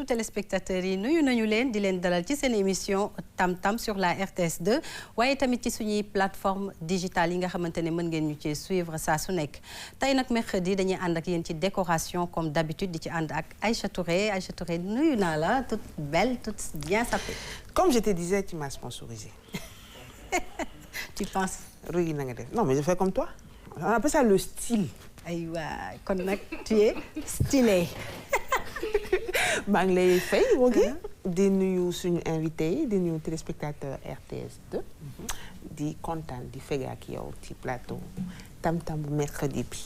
mbokku téléspectateurs yi nuyu nañu leen di leen dalal ci seen émission Tam Tam sur la RTS2 waaye tamit ci suñuy plateforme digitale yi nga xamante ne mën ngeen ñu ci suivre saa su nekk tey nag mercredi dañuy ànd ak yéen ci décoration comme d'habitude di ci ànd ak Aïcha Touré nuyu naa la toute belle toute bien sapée. Comme je te disais, tu m'as sponsorisé. Tu penses? Oui, non mais je fais comme toi. On appelle ça le style. aywa kon nag tu es stylé. maa ngi lay fay Rogi di nuyu suñu invité yi di nuyu téléspectateur RTS2 di kontaan di fege ak yow ci plateau Tam Tam bu mercredi bi.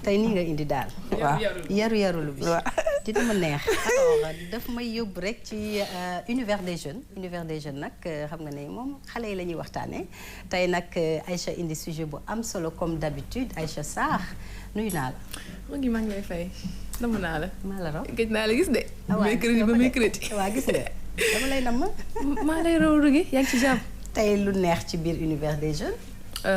tey nii nga indi daal. waaw yaru bi. ci dama neex. alors daf may yóbbu rek ci univers des jeunes nag xam nga ne moom xale yi la ñuy waxtaanee tey nag Aïcha indi sujet bu am solo comme d'habitude Aïcha Sarr nuyu naa la. maa ngi lay fay. namm naa la. maa la raw gëj naa la gis de. mercredi ba mercredi. waaw gis nga dama lay namm. maa lay raw Rougui yaa ngi ci jàmm. tey lu neex ci biir univers des jeunes.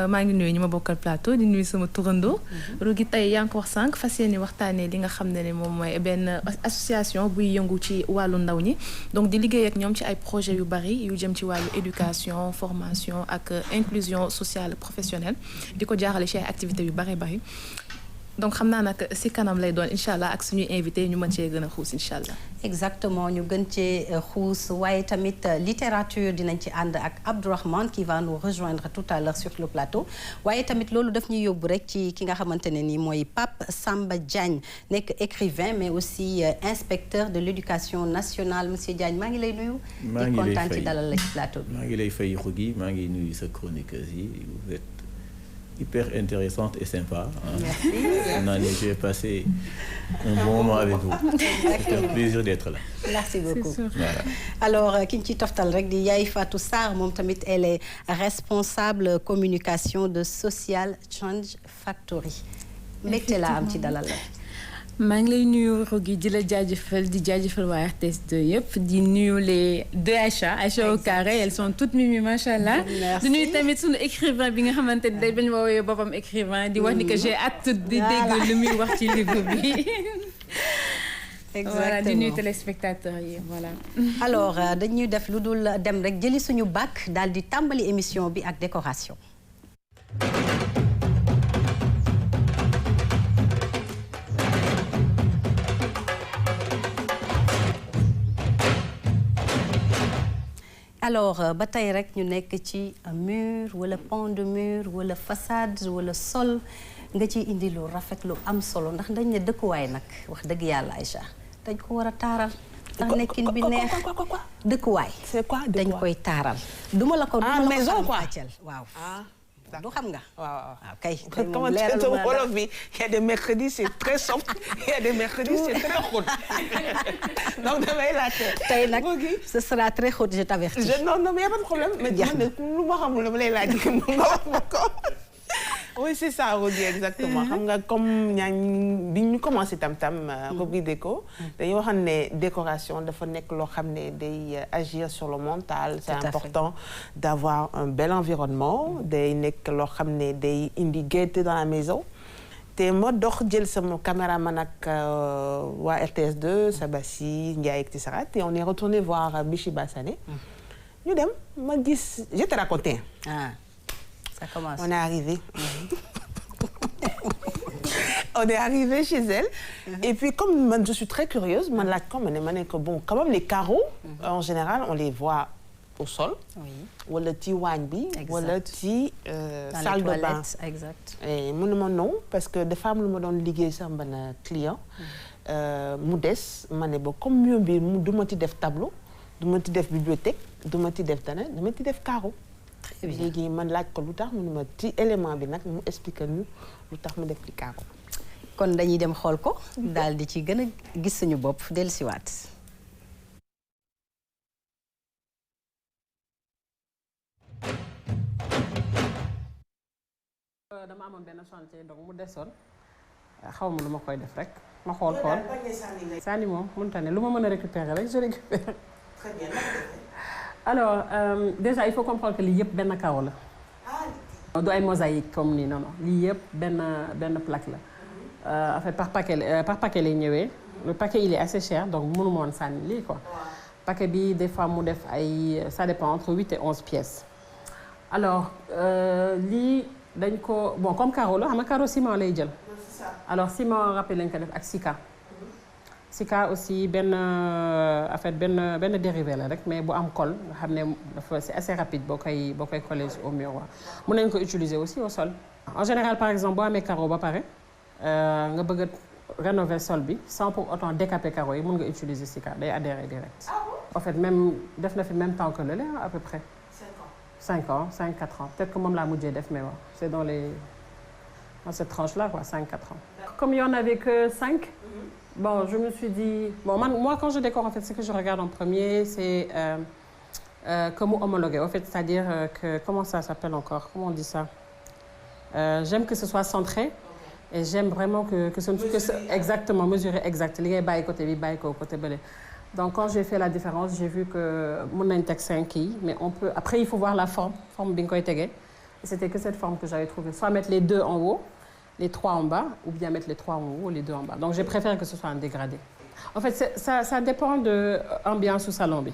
maa ngi nuyu ñi ma bokkal plateau di nuyu sama turandoo. Rougui tey yaa ngi ko wax sànq fas yéene waxtaanee li nga xam ne moom mooy benn association buy yëngu ci wàllu ndaw ñi donc di liggéey ak ñoom ci ay projets yu bari yu jëm ci wàllu éducation formation ak inclusion sociale professionnelle di ko jaarale ci ay activités yu bari. donc xam naa nag si kanam lay doon incha allah ak suñuy invité ñu mën cee gën a xuus incha allah. exactement ñu gën cee xuus waaye tamit littérature dinañ ci ànd ak Abdourahmane qui va nous rejoindre tout à l'heure sur le plateau waaye tamit loolu daf ñuy yóbbu rek ci ki nga xamante ne ni mooy Pape Samba Diagne nekk écrivain mais aussi inspecteur de l'éducation nationale monsieur Diagne maa ngi lay nuyu. maa ngi lay fay di kontaan ci dalal la ci plateau bi. maa ngi lay fay Rougui maa ngi nuyu sa chroniqueuse yi vous êtes hyper intéressante et sympa. Merci. J'ai passé un bon moment avec vous. C'est un plaisir d'être là. Merci beaucoup. Voilà. Alors ki ñu ciy toftal rek di Yaay Fatou Sarr moom tamit elle est responsable communication de Social Change Factory. mbégte laa am ci dalal la. maa ngi lay nuyu Rougui di la jaajëfal waa RTS2 yëpp di nuyu les deux Aïcha au carré elles sont toutes mimi macha allah. di nuyu tamit sunu écrivain bi nga xamante ni day bañ woowee boppam écrivain di wax ni que j'ai hâte di dégg lu muy wax ci livre bi. exactement voilà di nuyu téléspectateurs yi voilà. alors dañuy def lu dul dem rek jëli suñu bac daal di tàmbali émission bi ak décoration. alors ba tey rek ñu nekk ci mur wala pan de mur wala façade wala sol nga ciy indi lu rafet lu am solo ndax dañ ne dëkkuwaay nag wax dëgg yàlla Aïcha dañ ko war a taaral. ndax nekkin bi neex dëkkuwaay. c'est quoi dañ koy taaral. duma la ko maison quoi waaw. du xam nga. waaw kay. comment tu wolof bi il y a des mercredis c'est très soft il y a des mercredis c'est très xóot donc damay laajte. tey nag ce sera très xóot je t'avertis. non mais y a pas de problème. mais lu ma xamul dama lay laaj nga wax ma ko. oui c'est ça Rougui exactement xam nga comme bi ñu commencé Tam Tam rubrique déco dañuy wax ne décoration dafa nekk loo xam ne day agir sur le mental c'est important d'avoir un bel environnement day nekk loo xam ne day indi gaieté dans la maison te ma dox jël sama caméraman ak waa RTS2 Sabassi Ndiaye et cetera te on est retourné voir Bichi Bassané ñu dem ma gis je te raconté ça commence. On est arrivé. On est arrivé chez elle. Et puis comme je suis très curieuse, man laaj ko ma ne ko bon quand même les carreaux en général on les voit au sol. oui wala ci waañ bi. wala ci salle de bain. exact. et mu ne ma non parce que dafa am lu ma doon liggéey sax benn client. mu des ma ne ba comme mur bi du ma ci def tableau du ma ci def bibliothèque du ma ci def dana dama ci def carreau. léegi man laaj ko lu tax mu ne ma ci élément bi nag mu expliquer ñu lu tax mu def ci carreau. kon dañuy dem xool ko daal di ci gën a gis suñu bopp dellusiwaat. dama amoon benn chantier donc mu desoon xaw ma lu ma koy def rek ma xool sànni moom mënta ne lu ma mën a récupérer rek je récupère. Très bien. alors déjà il faut comprendre que lii yëpp benn carreau la. du ay mosaïque comme nii non lii yëpp benn plaque la. en fait par paquet lay ñëwee le paquet il est assez cher donc mënu ma woon sànni lii quoi. paquet bi des fois mu def ay ça dépend entre 8 et 11 pièces. alors lii dañ ko bon comme carreau la xam nga carreau ciment lay jël. alors ciment râpé lañ ko def ak sika. sika aussi benn en fait benn dérivé la rek mais bu am colle nga xam ne dafa c'est assez rapide boo koy coller au mur wa mën nañ ko utiliser aussi au sol. en général par exemple boo amee carreau ba pare nga bëgg a rénover sol bi sans pour autant décaper carreau yi mën nga utiliser sika day adhérer direct. en fait même def na fi même temps que le lait à peu près. 5 ans 5-4 ans peut-être que moom laa mujjee def mais waaw c'est dans cette tranche là quoi 5-4 ans. comme il y en avait que 5. Bon, je me suis dit... Bon, moi, quand je décore, en fait, ce que je regarde en premier, c'est comment homologuer. En fait, c'est-à-dire que... Comment ça s'appelle encore? Comment on dit ça? J'aime que ce soit centré. Et j'aime vraiment que ce exactement, mesurer exact. Les gars, bail côté, bail côté, belé. Donc, quand j'ai fait la différence, j'ai vu que mon index 5 mais on peut... Après, il faut voir la forme bingo et tegé. Et c'était que cette forme que j'avais trouvée. Soit mettre les deux en haut, les 3 en bas, ou bien mettre les 3 en haut, les 2 en bas. Donc, j'ai préféré que ce soit un dégradé. En fait, ça dépend de l'ambiance au salon.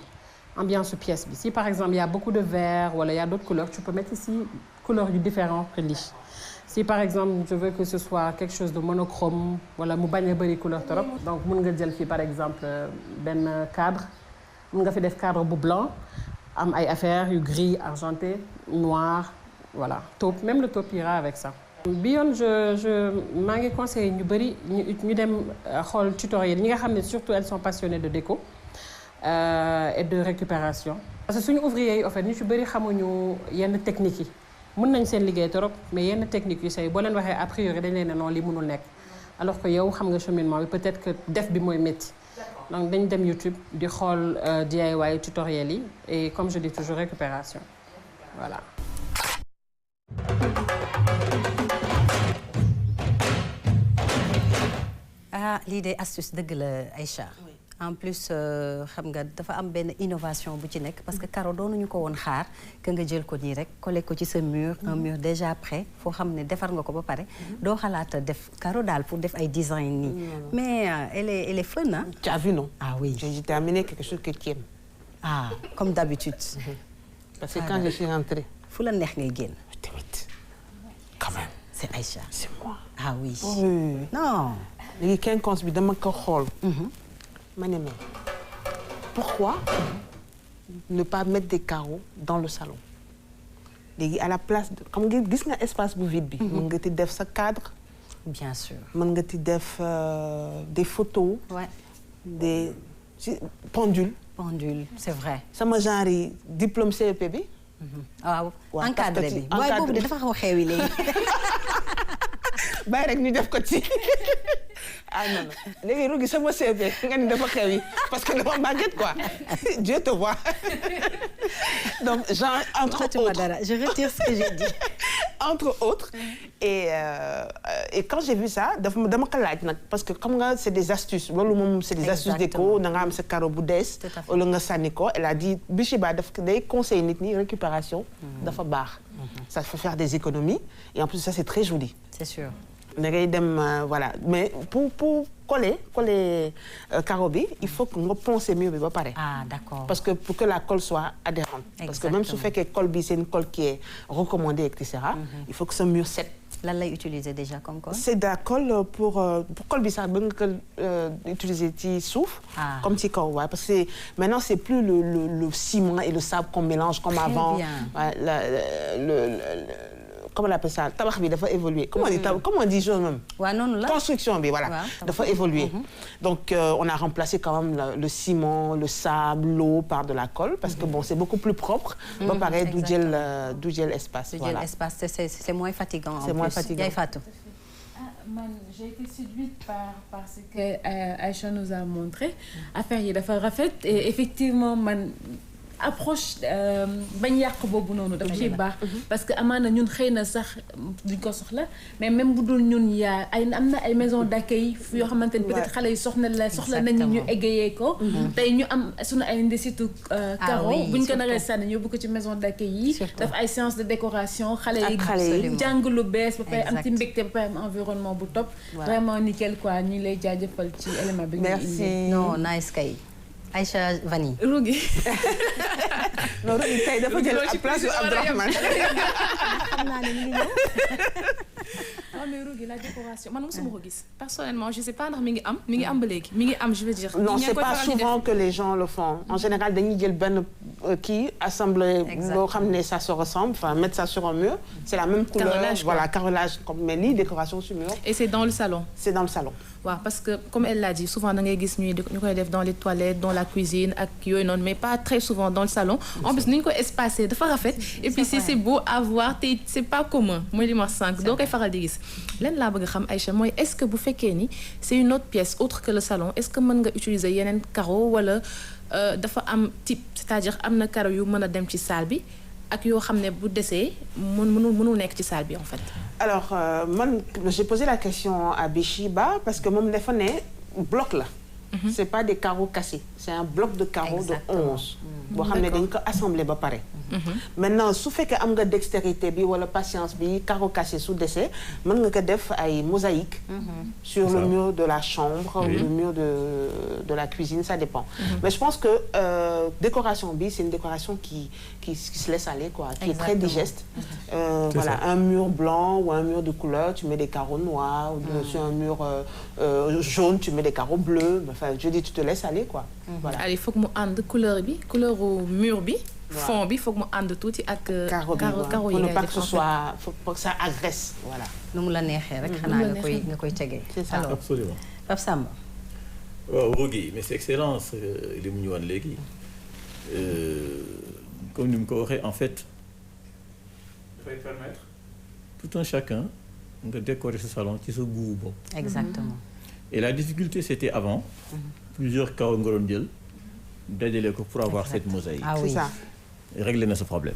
Ambiance pièce. Si, par exemple, il y a beaucoup de vert, ou il y a d'autres couleurs, tu peux mettre ici couleurs différentes que lisse. Si, par exemple, je veux que ce soit quelque chose de monochrome, voilà, je vais mettre des couleurs trop. Donc, je vais faire, par exemple, un cadre. Je vais faire des cadres blancs, avec des affaires gris, argenté, noir, voilà. Taupe. Même le taupe ira avec ça. Bion je conseille ñu bari ñu dem xol tutoriel ñi nga xam ne surtout elles sont passionnées de déco et de récupération parce que suñu ouvrier yi en fait ñu ci bari xamuñu yenn techniques yi mën nañ seen liggéey trop mais yenn techniques yu say boo leen waxee a priori dañ leen ne non li mënul nekk alors que yow xam nga cheminement bi peut-être que def bi mooy métti donc dañ dem YouTube di xool DIY tutoriel yi et comme je dis toujours récupération voilà. ah lii de astuce dëgg la Aïcha. en plus xam nga dafa am benn innovation bu ci nekk parce que carreau doonuñu ko woon xaar que nga jël ko nii rek coller ko ci sa mur un mur déjà prêt foo xam ne defar nga ko ba pare doo xalaata def carreau daal pour def ay design nii mais elle est fun hein. Tu as vu non? Ah oui. J'ai terminé quelque chose que tu aimes. Ah comme d'habitude. Parce que quand je suis rentrée. fu la neex ngay génn. Tamit quand même. C'est Aïcha. C'est moi. Ah oui. Oui. Non. léegi quinconce bi dama ko xool. ma ne mais pourquoi ne pas mettre des carreaux dans le salon léegi à la place de xam nga gis nga espace bu vide bi. mën nga ci def sa cadre. bien sûr. mën nga ci def des photos. ouais. des pendules. pendule c'est vrai. sama genre yi diplôme CEP bi. waaw waaw encadré bi waaye boobu de dafa xaw a xewi léegi. bàyyi rek ñu def ko ci ah non non léegi rugi sama CEP nga ni dafa xewi parce que dafa màgget quoi Dieu te voit donc genre entre autres je retire ce que j'ai dit. entre autres et quand j'ai vu ça dama ko laaj nag parce que xam nga c'est des astuces loolu moom c'est des astuces déco da nga am sa carreau bu dees wala nga sànni ko elle a dit Bichiba daf day conseil nit ñi récupération dafa baax ça fait faire des économies et en plus ça c'est très joli. C'est sûr. da ngay dem voilà mais pour coller carreau bi il faut que nga poncer mur bi ba pare. Ah d'accord. parce que pour que la colle soit adhérente. Exactement. Parce que même su fekkee colle bi c'est une colle qui est recommandée et cetera. Il faut que ce mur set. lan lay utiliser déjà comme colle. C'est de la colle pour colle bi sax ba nga ko utiliser ci suuf. Comme ci kaw waaye parce que maintenant c'est plus le ciment et le sable qu'on mélange comme avant. Très bien. Comment on appelle ça tabax bi dafa évoluer comment on dit chose même. waaw noonu la construction bi voilà. dafa évoluer. Donc on a remplacé quand même le ciment le sable l'eau par de la colle parce que bon c'est beaucoup plus propre. ba pare du jël espace. du voilà jël espace c'est moins fatigant. C'est moins fatigant. Yaay Fatou. Man j'ai été séduite par ce que Aïcha nous a montré affaire yi dafa rafet et effectivement man approche bañ yàq boobu noonu daf ciy baax parce que amaana ñun xëy na sax duñ ko soxla mais même bu dul ñun yaa am na ay maison d'accueil yoo xamante ni peut-être xale yi soxla nañu ñu égayee ko tey ñu am suñu ay ndesitu caro buñ ko naree sànni ñu yóbbu ko ci maison d'accueil yi daf ay séance de décoration xale yi jàng lu bees ba pare am ci mbégte ba pare am environnement bu top vraiment nickel quoi ñu lay jaajëfal ci élément bi nga indi non nice kay Aïcha Vani. Rougui. non Rougui tey dafa jël place yu Abdourahmane. xam naa ne mi ngi ñëw. non mais Rougui la décoration man mosuma ko gis personnellement je sais pas ndax mi ngi am ba léegi mi ngi am je veux dire. non c'est pas souvent que les gens le font en général dañuy jël benn kii assembler loo xam ne ça se ressemble enfin mettre ça sur un mur c'est la même couleur voilà carrelage comme mais lii décoration sur mur. et c'est dans le salon. c'est dans le salon. waaw parce que comme elle l'a dit souvent da ngay gis ñu koy def dans les toilettes dans la cuisine ak yooyu noonu mais pas très souvent dans le salon en plus ni ñu ko espacé dafa rafet et puis si c'est beau à voir te c'est pas commun mooy li ma wax sànq doo koy faral di gis len laa bëgg a xam Aïcha mooy est-ce que bu fekkee ni c'est une autre pièce autre que le salon est-ce que mën nga utiliser yeneen carreau wala dafa am type c'est-à-dire am na carreau yu mën a dem ci salle bi ak yoo xam ne bu desee mënul nekk ci salle bi en fait. alors man j'ai posé la question à Bichiba parce que moom dafa ne bloc la. c'est pas des carreaux cassés c'est un bloc de carreaux de 11. boo xam ne dañ ko assemblé ba pare. maintenant su fekkee am nga dextérité bi wala patience bi carreau cassé su desee mën nga ko def ay mosaïque. sur le mur de la chambre ou le mur de la cuisine ça dépend. mais je pense que décoration bi c'est une décoration qui se laisse aller quoi. qui est très digeste. voilà un mur blanc ou un mur de couleur tu mets des carreaux noirs ou sur un mur jaune tu mets des carreaux bleus enfin je dis tu te laisses aller quoi. voilà allez foog mu ànd couleur mur bi. fond bi foog mu ànd tuuti ak. carreau yi pour ne pas que ce soit pour que ça agresse voilà. nu mu la neexee rek xanaa nga koy tegee. c'est ça alors absolument. Pape Samba. waaw Rougui mais c'est excellent li mu ñu wan léegi comme ni mu ko waxee en fait dafay permettre tout un chacun nga décorer ce salon ci sa goût bopp. exactement. et la difficulté c'était avant. plusieurs carreaux nga doon jël dajale ko pour avoir cette mosaïque. ah oui c'est ça. régler na ce problème.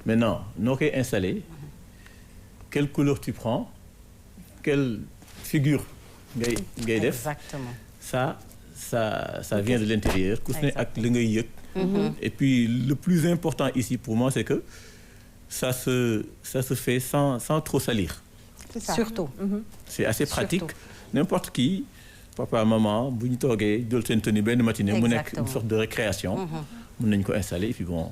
maintenant noo koy installer quelle couleur tu prends quelle figure ngay def. exactement. ça vient de l'intérieur ku ne ak li ngay yëg. et puis le plus important ici pour moi c'est que ça se fait sans trop salir. c'est ça. surtout. c'est assez pratique. Surtout. N'importe qui papa maman bu ñu toogee jël seen tenue benn matinée mu nekk une sorte de récréation. mën nañu ko installer et puis bon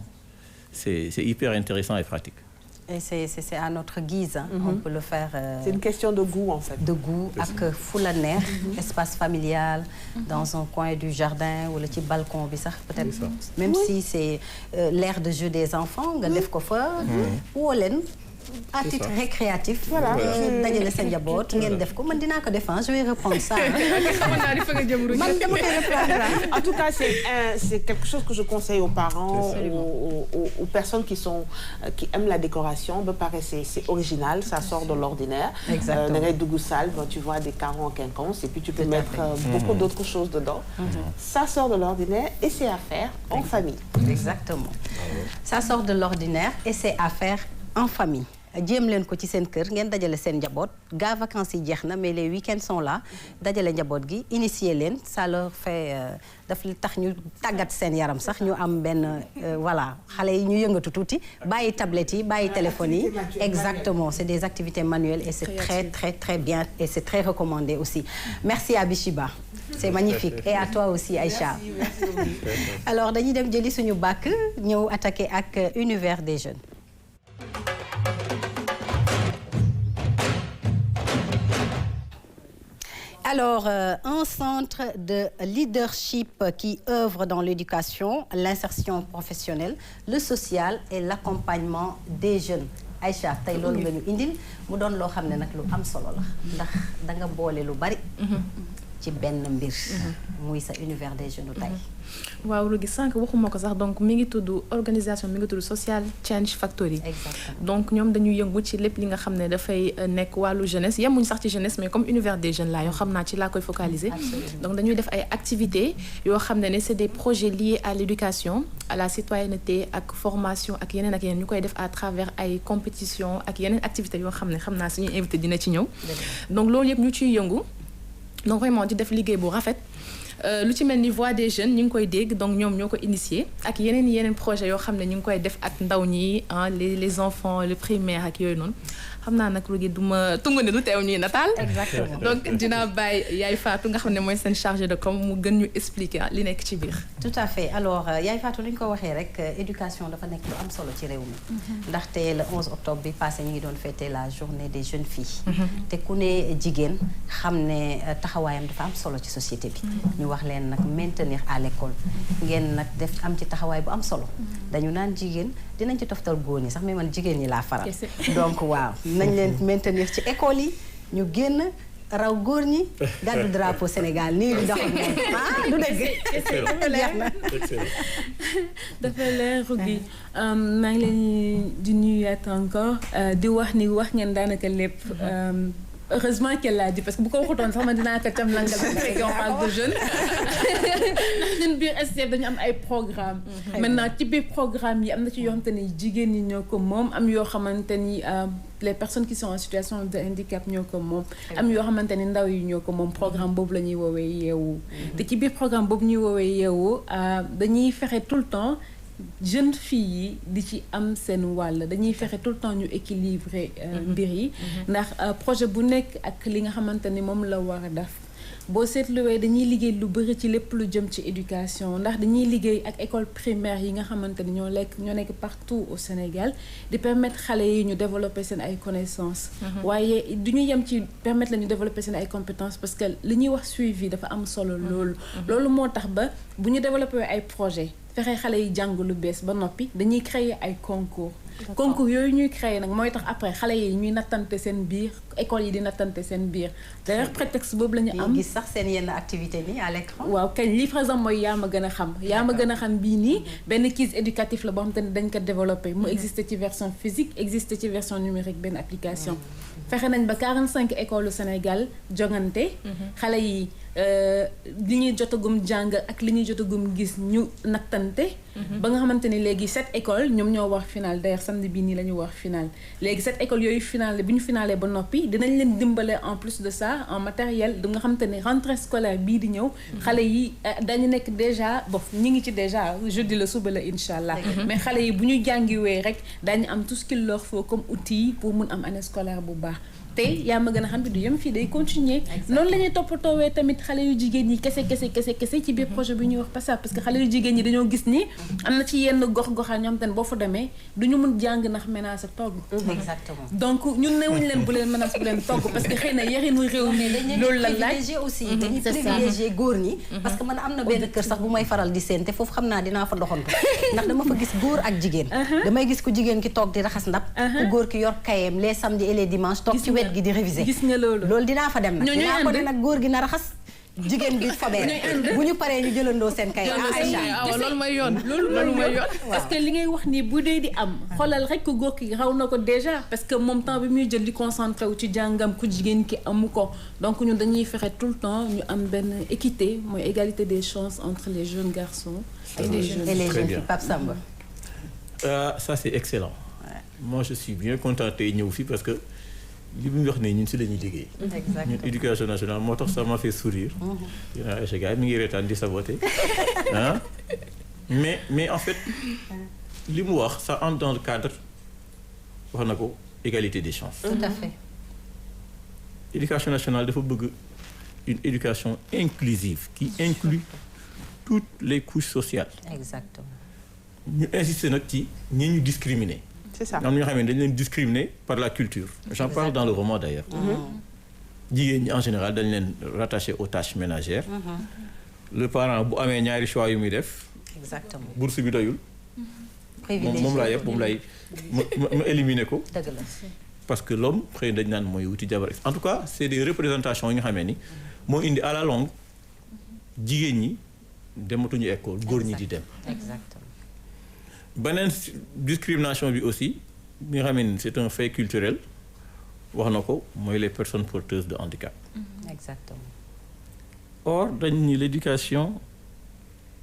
c'est hyper intéressant et pratique. et c'est à notre guise. on peut le faire. c'est une question de goût en fait. de goût ak fu la neex. espace familial. dans un coin du jardin wala ci balcon bi sax peut-être. même si c'est l'aire de jeu des enfants nga def ko fa. woo leen à titre récréatif. voilà dajale sa njaboot ngeen def ko man dinaa ko def je vais reprendre ça. man dama koy reprendre. en tout cas c'est quelque chose que je conseille aux parents aux personnes qui aiment la décoration ba pare c'est original ça sort de l'ordinaire. exactement da ngay dugg salle tu vois des carreaux en quinconce et puis tu peux mettre beaucoup d'autres choses dedans. ça sort de l'ordinaire et c'est à faire en famille. exactement ça sort de l'ordinaire et c'est à faire en famille. jéem leen ko ci seen kër ngeen dajale seen njaboot gaa vacances yi jeex na mais les week-ends sont là dajale njaboot gi initier leen ça leur fait daf li tax ñu tàggat seen yaram sax ñu am benn voilà xale yi ñu yëngatu tuuti bàyyi tablettes yi bàyyi téléphones yi exactement c'est des activités manuelles et c'est très très très bien et c'est très recommandé aussi. merci à Bichiba c'est magnifique et à toi aussi Aïcha. merci. alors dañuy dem jëli suñu bàkk ñëw attaquer ak univers des jeunes. Alors, un centre de leadership qui œuvre dans l'éducation, l'insertion professionnelle, le social et l'accompagnement des jeunes. Aïcha tey loolu nga ñu indil mu doon loo xam ne nag lu am solo la ndax da nga boole lu bari. ci benn mbir. muy sa univers des jeunes tey. waaw lu gi sànq waxuma ko sax donc mi ngi tudd organisation mi ngi tudd Social Change Factory. Exactement. donc ñoom dañuy yëngu ci lépp li nga xam ne dafay nekk wàllu jeunesse yemuñ sax ci jeunesse mais comme univers des jeunes là yoo xam naa ci laa koy focaliser. donc dañuy def ay activités yoo xam ne c'est des projets liés à l'éducation à la citoyenneté ak formation ak yeneen ñu koy def à travers ay compétitions ak yeneen activités yoo xam naa suñu invité dina ci ñëw. donc loolu yëpp ñu ciy yëngu donc vraiment di def liggéey bu rafet. lu ci mel ni voix des jeunes ñu ngi koy dégg donc ñoom ñoo ko initié ak yeneen projet yoo xam ne ñu ngi koy def ak ndaw ñi les enfants le primaire ak yooyu noonu xam naa nag rugi duma tungu ne du teew ñuy nataal. Exactement. donc dinaa bàyyi Yaay Fatou nga xam ne mooy seen chargé de com mu gën ñu expliquer li nekk ci biir. tout à fait alors Yaay Fatou li ñu ko waxee rek éducation dafa nekk lu am solo ci réew mi. ndaxte le 11 octobre bi passé ñu ngi doon fêter la journée des jeunes filles. te ku ne jigéen xam ne taxawaayam dafa am solo ci société bi. ñu wax leen nag maintenir à l'école ngeen nag def am ci taxawaay bu am solo. dañu naan jigéen dinañ ci toftal góor ñi sax mais man jigéen ñi laa faral. donc waaw nañ leen maintenir ci école yi ñu génn raw góor ñi gàddu drapeau Sénégal nii di dox ak moom du dëgg. dafa leer Rougui maa ngi leen di nuyuwaat encore di wax ni wax ngeen daanaka lépp. Heureusement qu'elle l'a dit parce que bu ko waxutoon sax man dinaa ko cam langal on parle de jeunes ndax ñun biir STF dañu am ay programme maintenant ci biir programme yi am na ci yoo xamante ni jigéen ñi ñoo ko moom am yoo xamante ni les personnes qui sont en situation de handicap ñoo ko moom am yoo xamante ni ndaw yi ñoo ko moom programme boobu la ñuy woowee yeewu te ci biir programme boobu ñuy woowee yeewu dañuy fexe tout le temps jeunes filles yi di ci am seen wàll dañuy fexe tout le temps ñu équilibrer mbir yi ndax projet bu nekk ak li nga xamante ni moom la war a def boo seetluwee dañuy liggéey lu bëri ci lépp lu jëm ci éducation ndax dañuy liggéey ak école primaire yi nga xamante ni ñoo nekk partout au Sénégal di permettre xale yi ñu développer seen ay connaissances waaye du ñu yem ci permettre la ñu développer seen ay compétences parce que li ñuy wax suivi dafa am solo loolu moo tax ba bu ñu développer ay projet fexe xale yi jàng lu bees ba noppi dañuy créer ay concours yooyu ñuy créer nag mooy tax après xale yi ñuy nattante seen biir école yi di nattante seen biir d'ailleurs prétexte boobu la ñu am gis sax seen yenn activité nii à l'écran waaw kañ lii par exemple mooy yaa ma gën a xam bii nii benn quiz éducatif la boo xam te ne dañ ko développé mu existe ci version physique existe ci version numérique benn application fexe nañ ba 45 écoles au Sénégal jongante xale yi li ñuy jotagum jàng ak li ñuy jotagum gis ñu nattante ba nga xamante ni léegi 7 écoles ñoom ñoo wax final d'ailleurs samedi bii nii la ñu wax final léegi 7 écoles yooyu finale bi ñu finale ba noppi dinañ leen dimbale en plus de ça en matériel da nga xamante ni rentrée scolaire bii di ñëw xale yi dañu nekk déjà ñi ngi ci déjà jeudi la suba la incha allah mais xale yi bu ñu jàngiwee rek dañu am tout ce qu'il leur faut comme outil pour mun am année scolaire bu baax te yaa ma gën a xam bi du yem fii day continuer noonu la ñuy toppatoowee tamit xale yu jigéen ñi kese ci biir projet bi ñuy wax PASA parce que xale yu jigéen ñi dañoo gis ni am na ci yenn gox-goxaan ñoo xam te ne boo fa demee du ñu mun jàng ndax ménage togg exactement donc ñun newuñu leen bu leen ménage bu leen togg parce que xëy na yarinu réew mi loolu la laaj aussi dañuy privilégié góor ñi parce que man am na benn kër sax bu may faral di seen te foofu xam naa dinaa fa doxantu ndax dama fa gis góor ak jigéen damay gis ku jigéen ki toog di raxas ndab ku góor ki yor kayem les samedis et les dimanches toog ci gi di réviser gis nga loolu dinaa fa dem nag dinaa ko ne nag góor gi na raxas jigéen bi fabee bu ñu paree ñu jëlandoo seen kay loolu mooy yoon loolu mooy yoon parce que li ngay wax nii bu dee di am xoolal rek ko góor ki raw na ko déjà parce que moom temps bi muy jël di concentré wu ci jàngam ku jigéen ki amu ko donc ñun dañuy fexe tout le temps ñu am benn équité mooy égalité des chances entre les jeunes garçons et les jeunes filles Pape Samba ça c'est excellent moi je suis bien content tey ñëw fii parce que li mu wax ne ñun si la ñuy liggéey. ñun éducation nationale moo tax ça m'a fait sourire. dinaa Aïcha Gaye mi ngi reetaan di saboter mais en fait li mu wax ça entre dans le cadre wax na ko égalité des chances. tout à fait. éducation nationale dafa bëgg une éducation inclusive qui inclut toutes les couches sociales. exactement. ñu insister nag ci ñi ñu discriminer. c'est ça am na ñoo xam ne dañu leen discriminer par la culture. j'en parle dans le roman d'ailleurs. jigéen ñi en général dañu leen rattaché aux tâches ménagères. le parent bu amee ñaari choix yu muy def. exactement bourse bi doyul. moom laa yëpp moom lay ma éliminer ko. dëgg la. parce que l'homme xëy na dañu naan mooy wuti jabar en tout cas c'est des représentations yi nga xamee ni moo indi à la longue jigéen ñi dematuñu école góor ñi di dem. Exactement. beneen discrimination bi aussi bi nga xam ne c'est un fait culturel wax na ko mooy les personnes porteuses de handicap. Exactement. Or dañu ni l'éducation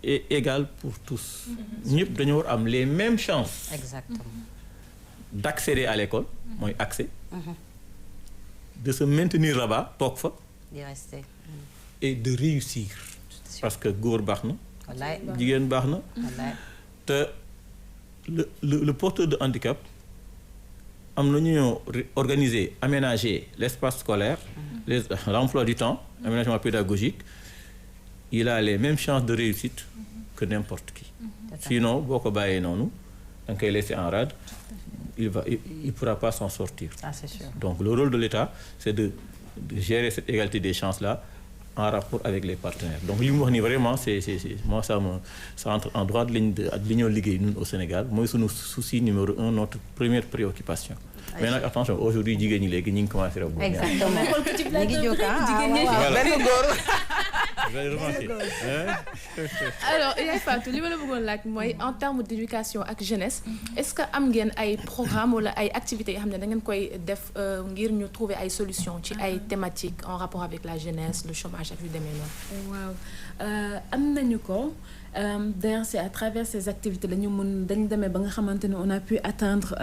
est égale pour tous. ñëpp dañoo war am les mêmes chances. Exactement. d'accéder à l'école mooy accès. de se maintenir là-bas toog fa. D'y rester. et de réussir. parce que góor baax na. Wallaay. jigéen baax na. Wallaay. te le porteur de handicap am na ñu ñoo organiser aménager l'espace scolaire. l'emploi du temps. aménagement pédagogique. il a les mêmes chances de réussite que n'importe qui. Sinon boo ko bàyyee noonu da nga koy laisser en rade. il pourra pas s'en sortir. Ah, c'est sûr. Donc le rôle de l'État c'est de gérer cette égalité des chances là en rapport avec les partenaires. Donc li mu wax ni vraiment c'est moi ça entre en droite ligne ak li ñoo liggéey ñun au Sénégal mooy sunu souci numéro 1 notre première préoccupation. Mais nag attention aujourd'hui jigéen ñi léegi ñu ngi commencé rek. Exactement. ñu ngi jóg benn góor. alors Yaye Fatou li ma la bëggoon laaj mooy en termes d'éducation ak jeunesse est-ce que am ngeen ay programme wala ay activités yoo xam ne da ngeen koy def ngir ñu trouver ay solutions ci ay thématiques en rapport avec la jeunesse le chômage ak yu demee noonu. waaw am nañu ko d'ailleurs c'est à travers ces activités dañu demee ba nga xamante ne on a pu atteindre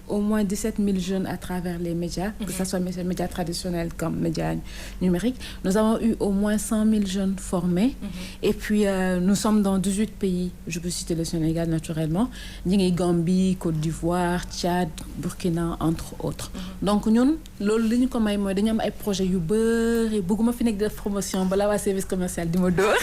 au moins 17 000 jeunes à travers les médias que ça soit les médias traditionnels comme médias numériques. Nous avons eu au moins 100 000 jeunes formés et puis nous sommes dans 18 pays. Je peux citer le Sénégal naturellement, ñi ngi Gambie, Côte d'Ivoire, Tchad, Burkina entre autres. Donc ñun loolu li ñu ko may mooy dañu am ay projets yu bëri bëgguma fi nekk def promotion balaa waa service commercial di ma dóor.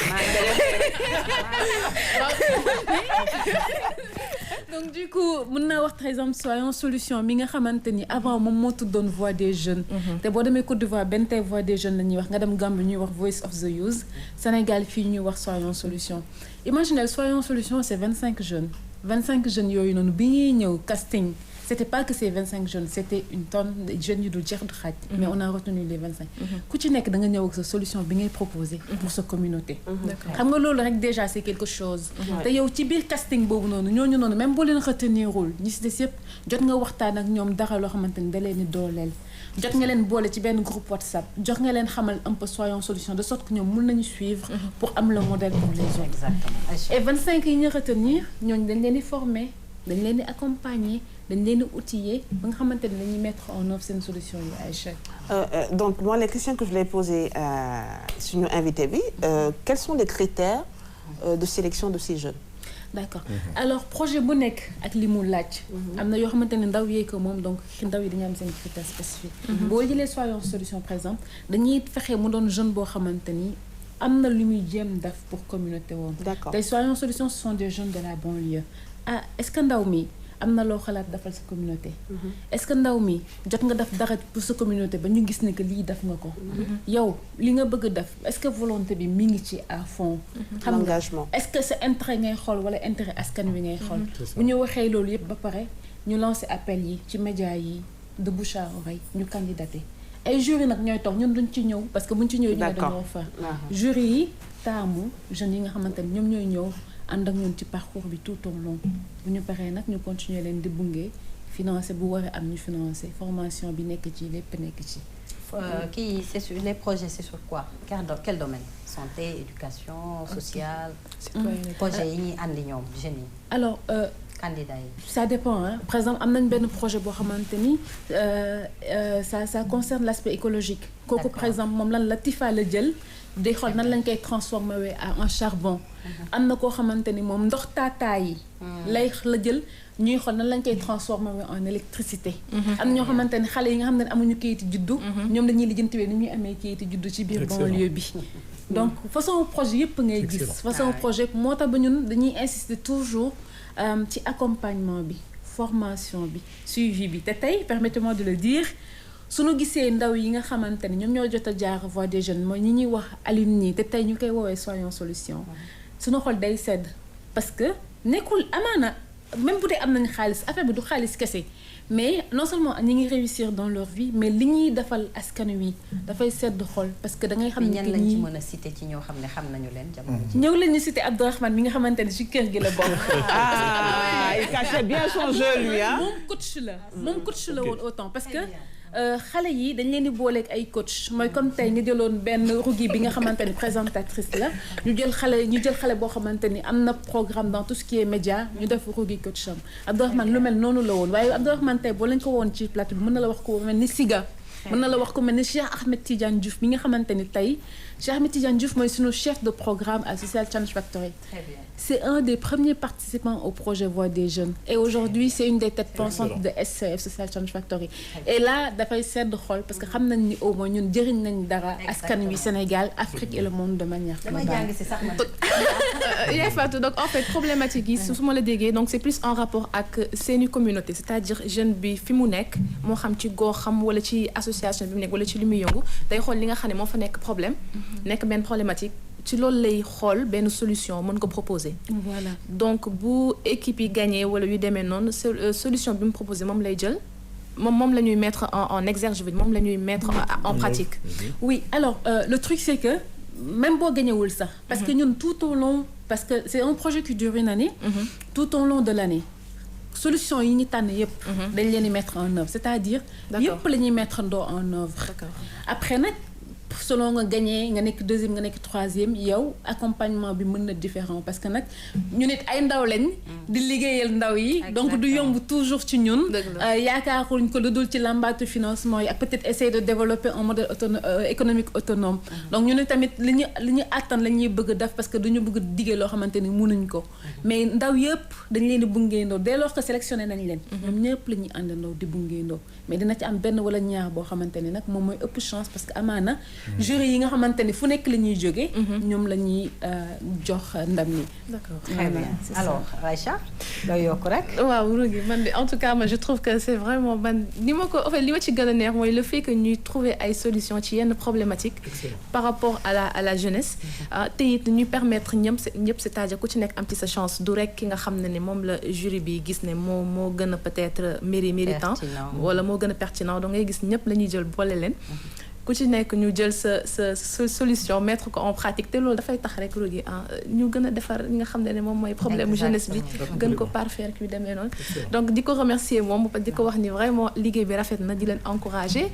Donc du coup mën naa wax par exemple Soyons Solution mi nga xamante ni avant moom moo tuddoon Voix des jeunes. te boo demee Côte d'Ivoire benn tey Voix des jeunes la ñuy wax nga dem Gambie ñuy wax Voice of the Youth. Sénégal fii ñuy wax Soyons Solution. Imaginez Soyons Solution c'est 25 jeunes. 25 jeunes yooyu noonu bi ñuy ñëw casting. C'était pas que ces 25 jeunes, c'était une tonne de jeunes yu dul jeex du xaaj. Mais on a retenu les 25. ku ci nekk da nga ñëw ak sa solution bi ngay proposer pour sa communauté. xam nga loolu rek déjà c'est quelque chose. te yow ci biir casting boobu noonu ñooñu noonu même boo leen retenirul ñi si des yëpp jot nga waxtaan ak ñoom dara loo xamante ni da leen di dooleel. jot nga leen boole ci benn groupe WhatsApp jot nga leen xamal un peu Soyons Solution de sorte que ñoom mën nañu suivre. pour am le modèle pour les autres. Exactement. Et 25 yi ñu retenir ñooñu dañ leen di former dañ leen di accompagner. dañ leen di outiller ba nga xamante ne dañuy mettre en œuvre seen solution yi Aïcha. Donc moi les questions que je voulais poser suñu invité bi quels sont les critères de sélection de ces jeunes. D'accord alors projet bu nekk ak li mu laaj. am na yoo xamante ne ndaw yee ko moom donc ndaw yi dañuy am seen critères spécifiques. boo jëlee Soyons Solution par exemple dañuy fexe mu doon jeune boo xamante ni am na lu muy jéem def pour communauté woon. D'accord tey Soyons Solution ce sont des jeunes de la banlieue ah est-ce que ndaw mi. am na loo xalaat defal sa communauté. est-ce que ndaw mi jot nga def dara pour sa communauté ba ñu gis ne que lii def nga ko. yow li nga bëgg a def est-ce que volonté bi mi ngi ci à fond. xam nga est-ce que sa intérêt ngay xool wala intérêt askan wi ngay xool. bu ñu waxee loolu yëpp ba pare ñu lancer appel yi ci médias yi de bouche à oreille ñu candidater ay jury nag ñooy toog ñun duñ ci ñëw parce que buñ ci ñëw ñu ne dañoo fa. jury yi taamu jeunes yi nga xamante ne ñoom ñooy ñëw. ànd ak ñun ci parcours bi tout au long bu ñu paree nag ñu continuer leen di bunge financer bu waree am ñu financer formation bi nekk ci lépp nekk ci. kii c'est sur les projets c'est sur quoi quel domaine santé éducation sociale. projet yi ñuy andi ñoom jeunes yi. alors. candidats yi. ça dépend hein par exemple am nañ benn projet boo xamante ni ça concerne l'aspect écologique. kooku par exemple moom lan la Tifa la jël. day xool nan lañ koy transformer en charbon. am na koo xamante ni moom ndox taataa yi. lay la jël ñuy xool nan lañ koy transformer en électricité. am na ñoo xamante ni xale yi nga xam ne amuñu kayitu juddu. ñoom dañuy lijjantiwee ni ñuy amee kayitu juddu ci biir banlieue bi. donc façon projet yëpp ngay gis. façon projet moo tax ba ñun dañuy insister toujours ci accompagnement bi formation bi suivi bi te tey permettez-moi de le dire. suñu gisee ndaw yi nga xamante ne ñoom ñoo jot a jaar Voix des jeunes mooy ñi ñuy wax alumni te tey ñu koy woowee Soyons Solution suñu xol day sedd parce que nekkul amaana même bu dee am nañ xaalis affaire bi du xaalis kese mais non seulement ñi ngi réussir dans leur vie mais li ñuy defal askan wi dafay sedd xol parce que da ngay xam ne ñan lañ ci mën a citer ci ñoo xam ne xam nañu leen jamono ji. ñëw leen ñu citer Abdourahmane mi nga xamante ne ci kër gi la bokk. Il cachait bien son jeu lui ah. moom coach la woon autant parce que xale yi dañ leen di booleeg ay coach mooy comme tey nga jëloon benn Rougui bi nga xamante ni présentatrice la ñu jël xale boo xamante ni am na programme dans tout ce qui est média ñu def Rougui coach am Abdourahmane lu mel noonu la woon waaye Abdourahmane tey boo leen ko woon ci plateau bi mën na la wax ko mel ni Siga mën na la wax ko mel ni Cheikh Ahmed Tidiane Diouf mi nga xamante ni tey Cheikh Ahmed Tidiane Diouf mooy sunu chef de programme à Social Change Factory. Très bien. C'est un des premiers participants au projet Voix des jeunes et aujourd'hui c'est une des têtes pensantes de SCF Social Change Factory. Et là dafay sedd xol parce que xam nañ ni au moins ñun jëriñ nañ dara askan wi Sénégal Afrique et le monde de manière globale. Yaay Fatou donc en fait problématique yi su ma la déggee donc c'est plus en rapport ak seeni communauté c'est-à-dire jeune bi fi mu nekk moo xam ci goxam wala ci association bi mu nekk wala ci li muy yëngu day xool li nga xam ne moo fa nekk problème nekk benn problématique ci loolu lay xool benn solution mën ko proposer. Voilà donc bu équipe yi gagné wala yu demee noonu solution bi mu proposé moom lay jël moom la ñuy mettre en exergue moom la ñuy mettre en pratique. Oui alors le truc c'est que même boo gagnewul sax parce que ñun tout au long parce que c'est un projet qui dure une année. Tout au long de l'année solution yi ñu tànn yëpp. dañ leen di mettre en œuvre c'est-à-dire. yëpp la ñuy mettre en œuvre. Après nag. selon nga gagné nga nekk deuxième nga nekk troisième yow accompagnement bi mën na différent parce que nag ñu nit ay ndaw lañ di liggéeyal ndaw yi donc du yomb toujours ci ñun yaakaaruñ ko lu dul ci làmbaatu financement yi ak peut-être essayer de développer un modèle économique autonome donc ñu ne tamit li ñu àttan la ñuy bëgg def parce que duñu bëgg diggee loo xamante ni mënuñ ko mais ndaw yëpp dañ leen di bungeendoo dès lors que sélectionné nañ leen ñoom ñëpp la ñuy àndandoo di bungeendoo mais dina ci am benn wala ñaar boo xamante ni nag moom mooy ëpp chance parce que amaana jury yi nga xamante ni fu nekk la ñuy jógee ñoom la ñuy jox ndam ni d'accord très bien alors Aïcha looy yokk rek waaw Rougui man de en tout cas moi je trouve que c'est vraiment man li ma ko en fait li ma ci gën a neex mooy le fait que ñuy trouver ay solutions ci yenn problématiques par rapport à la jeunesse te it ñuy permettre ñëpp c'est-à-dire ku ci nekk am ci sa chance du rek ki nga xam ne ni moom la jury bi gis ne moo gën a peut-être méritant wala moo gën a pertinent donc ngay gis ñëpp la ñuy jël boole leen ku ci nekk ñu jël sa solution mettre ko en pratique te loolu dafay tax rek Rougui ñu gën a defar li nga xam ne moom mooy problème jeunesse bi gën ko parfaire ki demee noonu donc di ko remercier moom di ko wax ni vraiment liggéey bi rafet na di leen encourager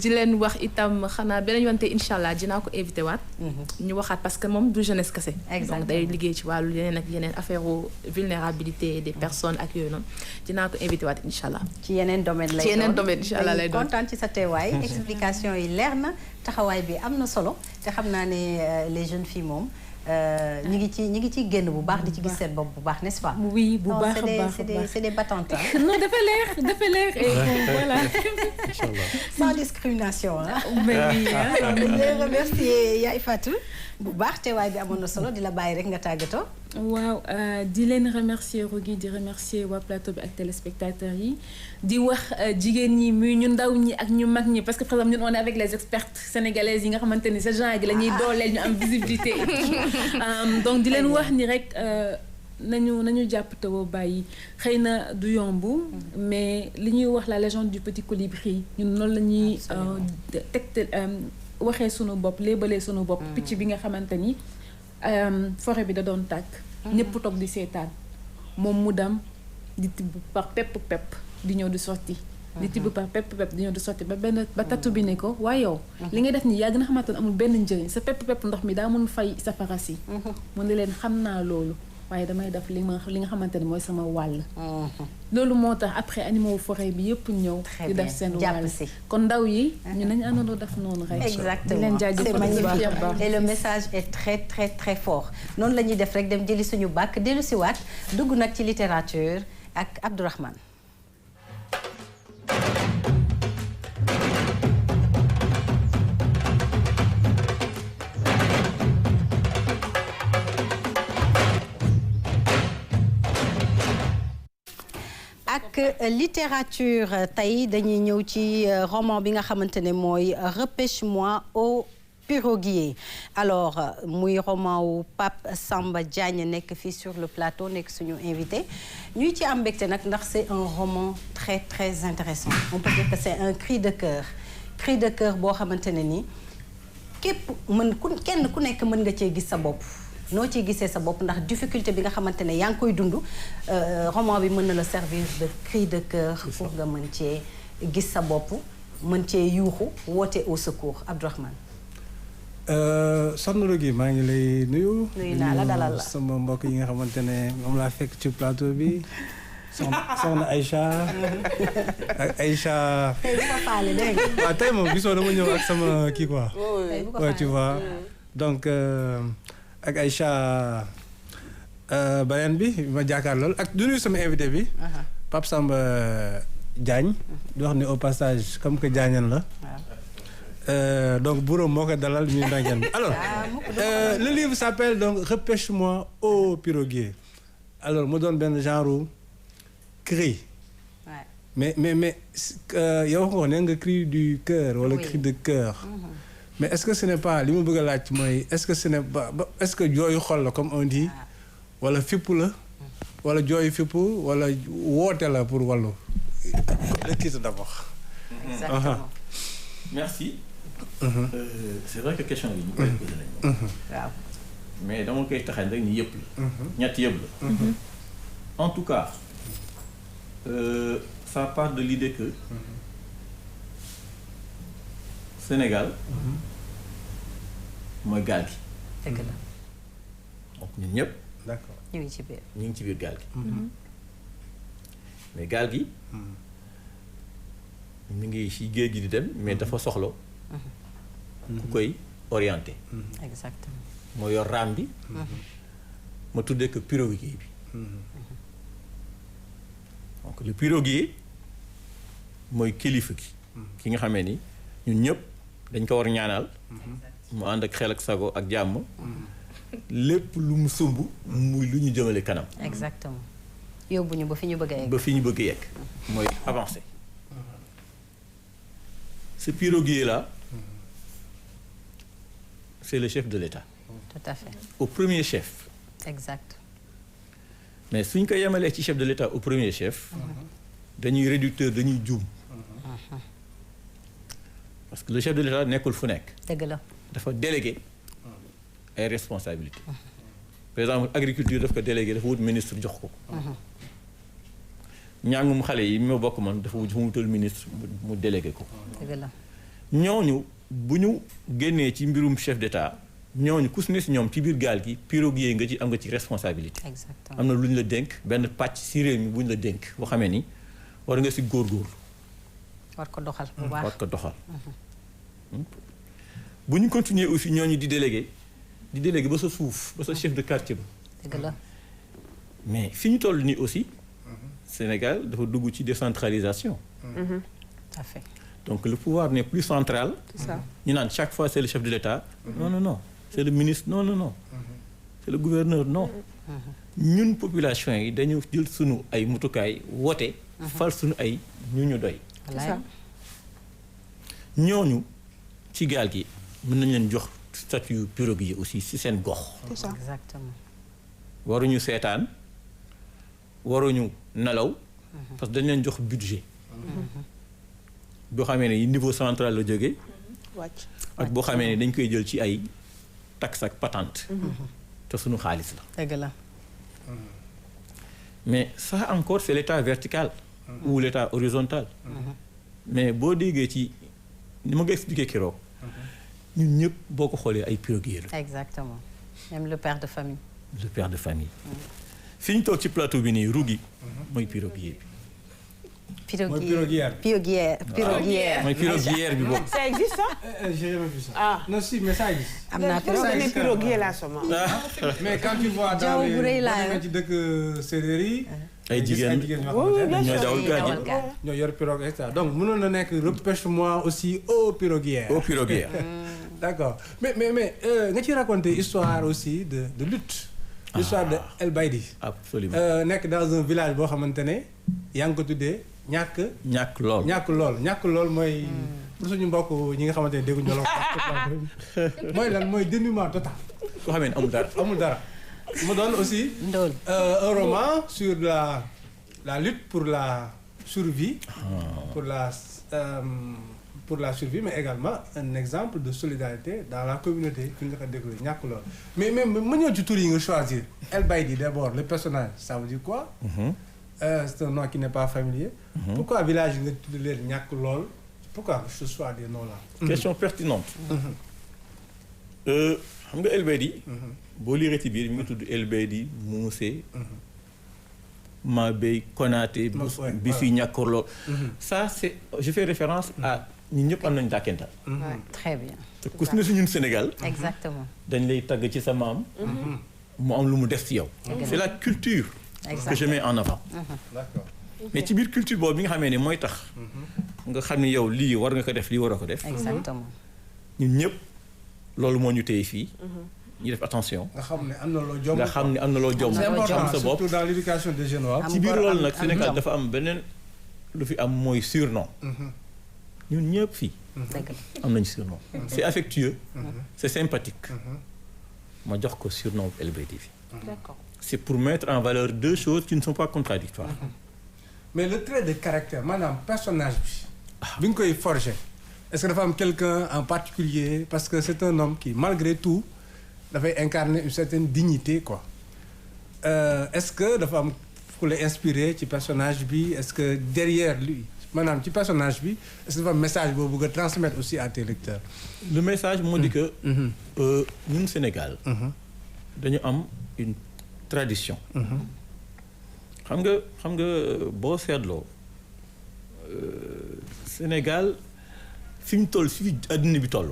di leen wax itam xanaa beneen yoonte incha allah dinaa ko invité waat ñu waxaat parce que moom du jeunesse kese donc day liggéey ci wàllu yeneen ak yeneen affaire vulnérabilité des personnes ak yooyu noonu dinaa ko invité waat incha allah ci yeneen domaine lay ci yeneen domaine incha allah lay doon kontaan ci sa teewaay explication yi leer na taxawaay bi am na solo te xam naa ne les jeunes filles moom ñi ngi ci génn bu baax di ci gis seen bopp bu baax n'est-ce pas? Oui bu baax a baax c'est des battantes non dafa leer et voilà sans discrimination mais oui di leen remercier Yaay Fatou bu baax teewaay bi amoon na solo di la bàyyi rek nga tàggatoo. waaw di leen remercier Rougui di remercier waa plateau bi ak téléspectateurs yi di wax jigéen ñi muy ñu ndaw ñi ak ñu mag ñi parce que par exemple ñun on est avec les expertes sénégalaises yi nga xamante ni ce genre gi la ñuy dooleel ñu am visibilité donc di leen wax ni rek nañu jàpp tawoo bàyyi xëy na du yomb mais li ñuy wax la légende du petit colibri ñun loolu la ñuy tegte waxee sunu bopp léebalee sunu bopp picc bi nga xamante ni forêt bi da doon tàkk ñëpp toog di seetaan moom mu dem di tibb par pepp di ñëw di sotti di tibb par pepp di ñëw di sotti ba tatu bi ne ko waaye yow li ngay def nii yaa gën a xamante ne amul benn njëriñ sa pepp ndox mi daa mun fay safara si mu ne leen xam naa loolu waaye damay def li nga xamante ne mooy sama wàll loolu moo tax après animaux forêt bi yëpp ñëw di def seen wàll kon ndaw yi ñu nañu àndandoo def noonu rek exactement di leen jaajëfal et le message est très très très fort noonu la ñuy def rek dem jëli suñu bàkk dellu si waat dugg nag ci littérature ak Abdourahmane ak littérature tey dañuy ñëw ci roman bi nga xamante ne mooy Repêche-moi au piroguier alors muy roman wu Pape Samba Diagne nekk fii sur le plateau nekk suñu invité ñuy ci am mbégte nag ndax c'est un roman très très intéressant on peut dire que c'est un cri de cœur boo xamante ne nii képp kenn ku nekk mën nga cee gis sa bopp noo ciy gisee sa bopp ndax difficulté bi nga xamante ne yaa ngi koy dund roman bi mën na la servir de cri de cœur pour nga mën cee gis sa bopp mën cee yuuxu woote au secours Abdourahmane. soxna Rougui maa ngi lay nuyu. nuyu naa la dalal la sama mbokk yi nga xamante ne moom laa fekk ci plateau bi soxna Aïcha ak Aïcha. tey bu ko faale dégg nga. waaw tey moom gisoo dama ñëw ak sama kii quoi. tey bu ko ouais, faale tu vois donc ak Aïcha beneen bi ma jàkkaar lool ak du nuyu sama invité bi. Pape Samba Diagne. di wax ni au passage comme que Diagneen la. donc bureau moo ko dalal ñu ndànkeen bi alors le livre s'appelle donc Repêche-moi ô piroguier alors mu doon benn genre cri mais yow wax nga nga cri du cœur wala cri de cœur mais est-ce que ce n'est pas li ma bëgg a laaj mooy est-ce que ce n'est pas est-ce que jooyu xol la comme on dit wala fipp la wala jooyu fipp wala woote la pour wàllu le titre d'abord. exactement. Merci. C'est vrai que question bi ñu koy posé nañ waaw. mais dama koy taxañ rek ni yëpp la. ñett yëpp la. En tout cas ça part de l'idée que Sénégal mooy gaal gi. dëgg la. donc ñun ñëpp. D'accord. ñu ngi ci biir. ñu ngi ci biir gaal gi. mais gaal gi. ñu ngi ci géej gi di dem mais dafa soxla. ku koy orienté. exactement. moo yor raam bi. ma tuddee que piroguier bi. donc le piroguier mooy kilifa gi. ki nga xamee ni ñun ñëpp dañ ko war ñaanal. mu ànd ak xel ak sago ak jàmm. lépp lu mu sumb muy lu ñu jëmale kanam. exactement. yóbbu ñu ba fi ñu bëgg a yegg. ba fi ñu bëgg yegg. mooy avancer. ce piroguier là. c'est le chef de l'État. tout à fait. au premier chef. exact. mais suñ ko yemalee ci chef de l'État au premier chef. dañuy réducteur dañuy juum. parce que le chef de l'État nekkul fu nekk. dëgg la. dafa délégué ay responsabilités. par exemple agriculture daf ko délégué dafa wut ministre jox ko. ñàngum xale yi moo bokk man dafa wutal ministre mu délégué ko. dëgg la. ñooñu bu ñu génnee ci mbirum chef d'État ñooñu ku su ne si ñoom ci biir gaal gi piroguier nga ci am nga ci responsabilité. exactement. am na lu ñu la dénk benn pàcc si réew mi bu ñu la dénk boo xamee ni war nga si góorgóorlu. war ko doxal bu baax. war ko doxal. bu ñu continuer aussi ñooñu di délégué ba sa suuf ba sa chef de quartier ba. dëgg la. mais fi ñu toll nii aussi Sénégal dafa dugg ci décentralisation. tout à fait. donc le pouvoir n'est plus central. C'est ça. ñu naan chaque fois c'est le chef de l'État. non c'est le ministre non. c'est le gouverneur non. ñun population yi dañu jël sunu ay mutukaay woote. fal sunu ay ñu doy. wallaay. ñooñu ci gaal gi mën nañ leen jox statut piroguier aussi ci seen gox. C'est ça. exactement. waruñu seetaan waruñu nelaw. parce que dañ leen jox budget. boo xamee ne niveau central la jógee. wàcc. ak boo xamee ne dañ koy jël ci ay taxe ak patente. te suñu xaalis la. dëgg la. mais ça encore c'est l'état vertical. ou l'état horizontal. mais boo déggee ci ni ma nga expliqué keroog. ñun ñëpp boo ko xoolee ay piroguier la. exactement. même le père de famille. le père de famille. fi ñu toog ci plateau bi nii Rougui. mooy piroguier bi. piroguière. mooy piroguière bi boobu. Ça existe ça? J'ai jamais vu ça. Ah. Non, si, mais ça existe. am naa piroguier piroguier là seulement. Mais quand tu vois dans Jaww les bu rëy laa boo demee ci dëkk séeréer yi. ay jigéen Oui, bien ñooy sûr. dawal gaal gi. ñoo yor pirogue et cetera donc mënoon na nekk repêche-moi aussi au piroguière. au piroguière. D'accord mais nga ci raconter histoire aussi de lutte. l'histoire de El Baïdi. absolument. nekk dans un village boo xamante ne yaa ngi ko tuddee ñàkk ñàkk lool. ñàkk lool mooy pour suñu mbokk ñi nga xamante ne dégguñu wolof mooy lan mooy dénuement total. koo xam ne amul dara. mu doon aussi un roman sur la lutte pour la survie. Pour la survie, mais également un exemple de solidarité dans la communauté fi nga ko déglu ñàkk lool. mais ma ñëw ci tur yi nga choisir El Baïdy d'abord le personnage ça veut dire quoi? C'est un nom qui n'est pas familier. Pourquoi village nga tudd leen ñàkk lool? Pourquoi ce choix des noms là? Question pertinente. xam nga El Baïdy. boo liiree ci biir mi ngi tudd El Baïdy Moussé. Mabey Konaté. bi fi ñàkk lool. Ça c'est je fais référence à. ñun ñëpp am nañu dàkkental. Très bien. te ku si ne si ñun Sénégal. Exactement. dañ lay tagg ci sa maam. mu am lu mu def ci yow. c'est la culture. que je mets en avant. D'accord. mais ci biir culture boobu bi nga xamee ne mooy tax. nga xam ni yow lii war nga ko def lii waroo ko def. Exactement. ñun ñëpp loolu moo ñu téye fii. ñu def attention. nga xam ne am na loo jom. nga xam ne am na loo jom. c'est important xam sa bopp surtout dans l'éducation des jeunes waaw. ci biir loolu nag Sénégal dafa am beneen lu fi am mooy surnom. ñun ñëpp fii. am nañu surnom. c'est affectueux. c'est sympathique. ma jox ko surnom El Baïdy fi. D'accord. c'est pour mettre en valeur deux choses qui ne sont pas contradictoires. mais le trait de caractère maanaam personnage bi nga koy forger est-ce que dafa am quelqu'un en particulier parce que c'est un homme qui malgré tout dafay incarner une certaine dignité quoi. Est-ce que dafa am ku la inspiré ci personnage bi est-ce que derrière lui maanaam ci personnage bi est-ce que dafa am message boobu bëgg a transmettre aussi à tes lecteurs. le message moo di que. ñun Sénégal. dañu am une tradition. xam nga boo seetloo Sénégal fi mu toll fi àddina bi toll.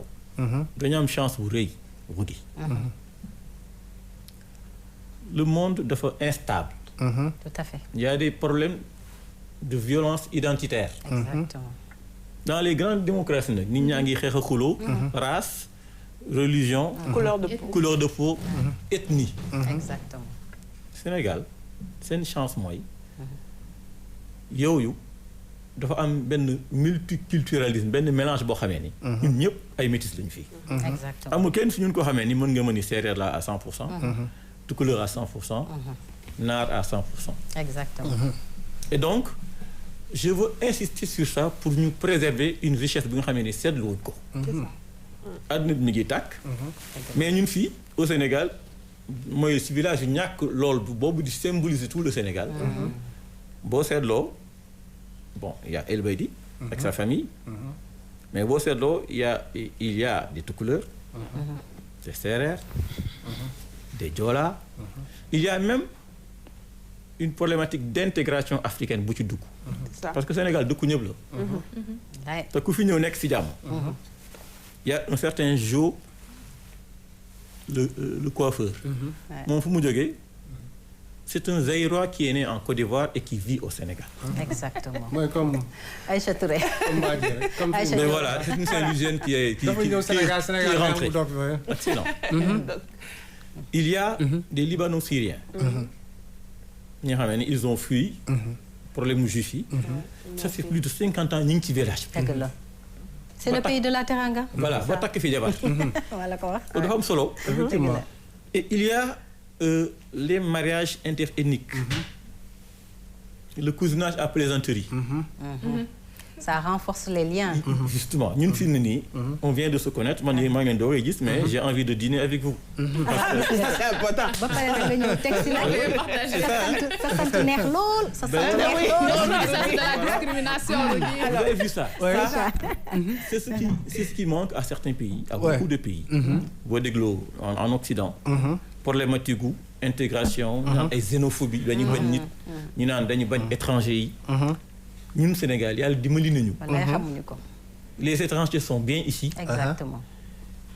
dañu am chance bu rëy Rudy. le monde dafa instable. Tout à fait. Il y a des problèmes de violence identitaire. Exactement. Dans les grandes démocraties nag nit ñaa ngi xeex a xuloo. race religion. couleur de peau ethnie. Exactement. Sénégal seen chance mooy yooyu dafa am benn multiculturalisme benn mélange boo xamee ni. ñun ñëpp ay métis lañu fii. Exactement. amul kenn fi ñun koo xamee ni mën nga mën ni séeréer la à 100%. tukulóor à 100%. naar à 100%. Exactement. et donc je veux insister sur ça pour ñu préserver une richesse bi nga xamee ni seetlu wuñ ko. àdduna bi mi ngi tàkk. mais ñun fii au Sénégal mooy ci village yu ñàkk lool boobu di symboliser tout le Sénégal. boo seetloo bon il y a El Baïdy avec sa famille. mais boo seetloo il y a des Toucouleurs. des Sérères. des Joola. il y a même une problématique d'intégration africaine bu ci dugg. parce que Sénégal dëkku ñëpp la. te ku fi ñëw nekk ci jàmm. il y a un certain Jo le coiffeur. moom fu mu jógee c'est un Zaïrois qui est né en Côte d'Ivoire et qui vit au Sénégal. Exactement. mooy comme. Aïcha Touré. comme Aïcha mais voilà c'est une Saint-Louisienne qui est rentrée. Excellent. il y a des Libano-Syriens. ñi nga xam ne ils ont fui. problème mu juif yi. ça fait plus de 50 ans ñu ngi ci village bi. dëgg la. c'est le pays de la Teranga. voilà ba takk fi jabar. wala ko wax. dafa am solo. effectivement. et il y a les mariages interethniques. le cousinage à plaisanterie. ça renforce les liens. justement ñun fi mu ne nii. on vient de se connaître man maa ngeen doog a gis mais j'ai envie de dîner avec vous. c'est important. ba pare nag nga ñëw teg si nag. sa sant neex lool. sa sant neex lool. de la discrimination. vous avez vu ça. c'est ce qui manque à certains pays à beaucoup de pays. boo dégloo en Occident. problématique gu intégration. ñu naan ay xénophobie dañu bañ nit. ñu naan dañu bañ étranger yi. ñun Sénégal yàlla dimbali nañu. wallaay xamuñu ko. les étrangers sont bien ici. exactement.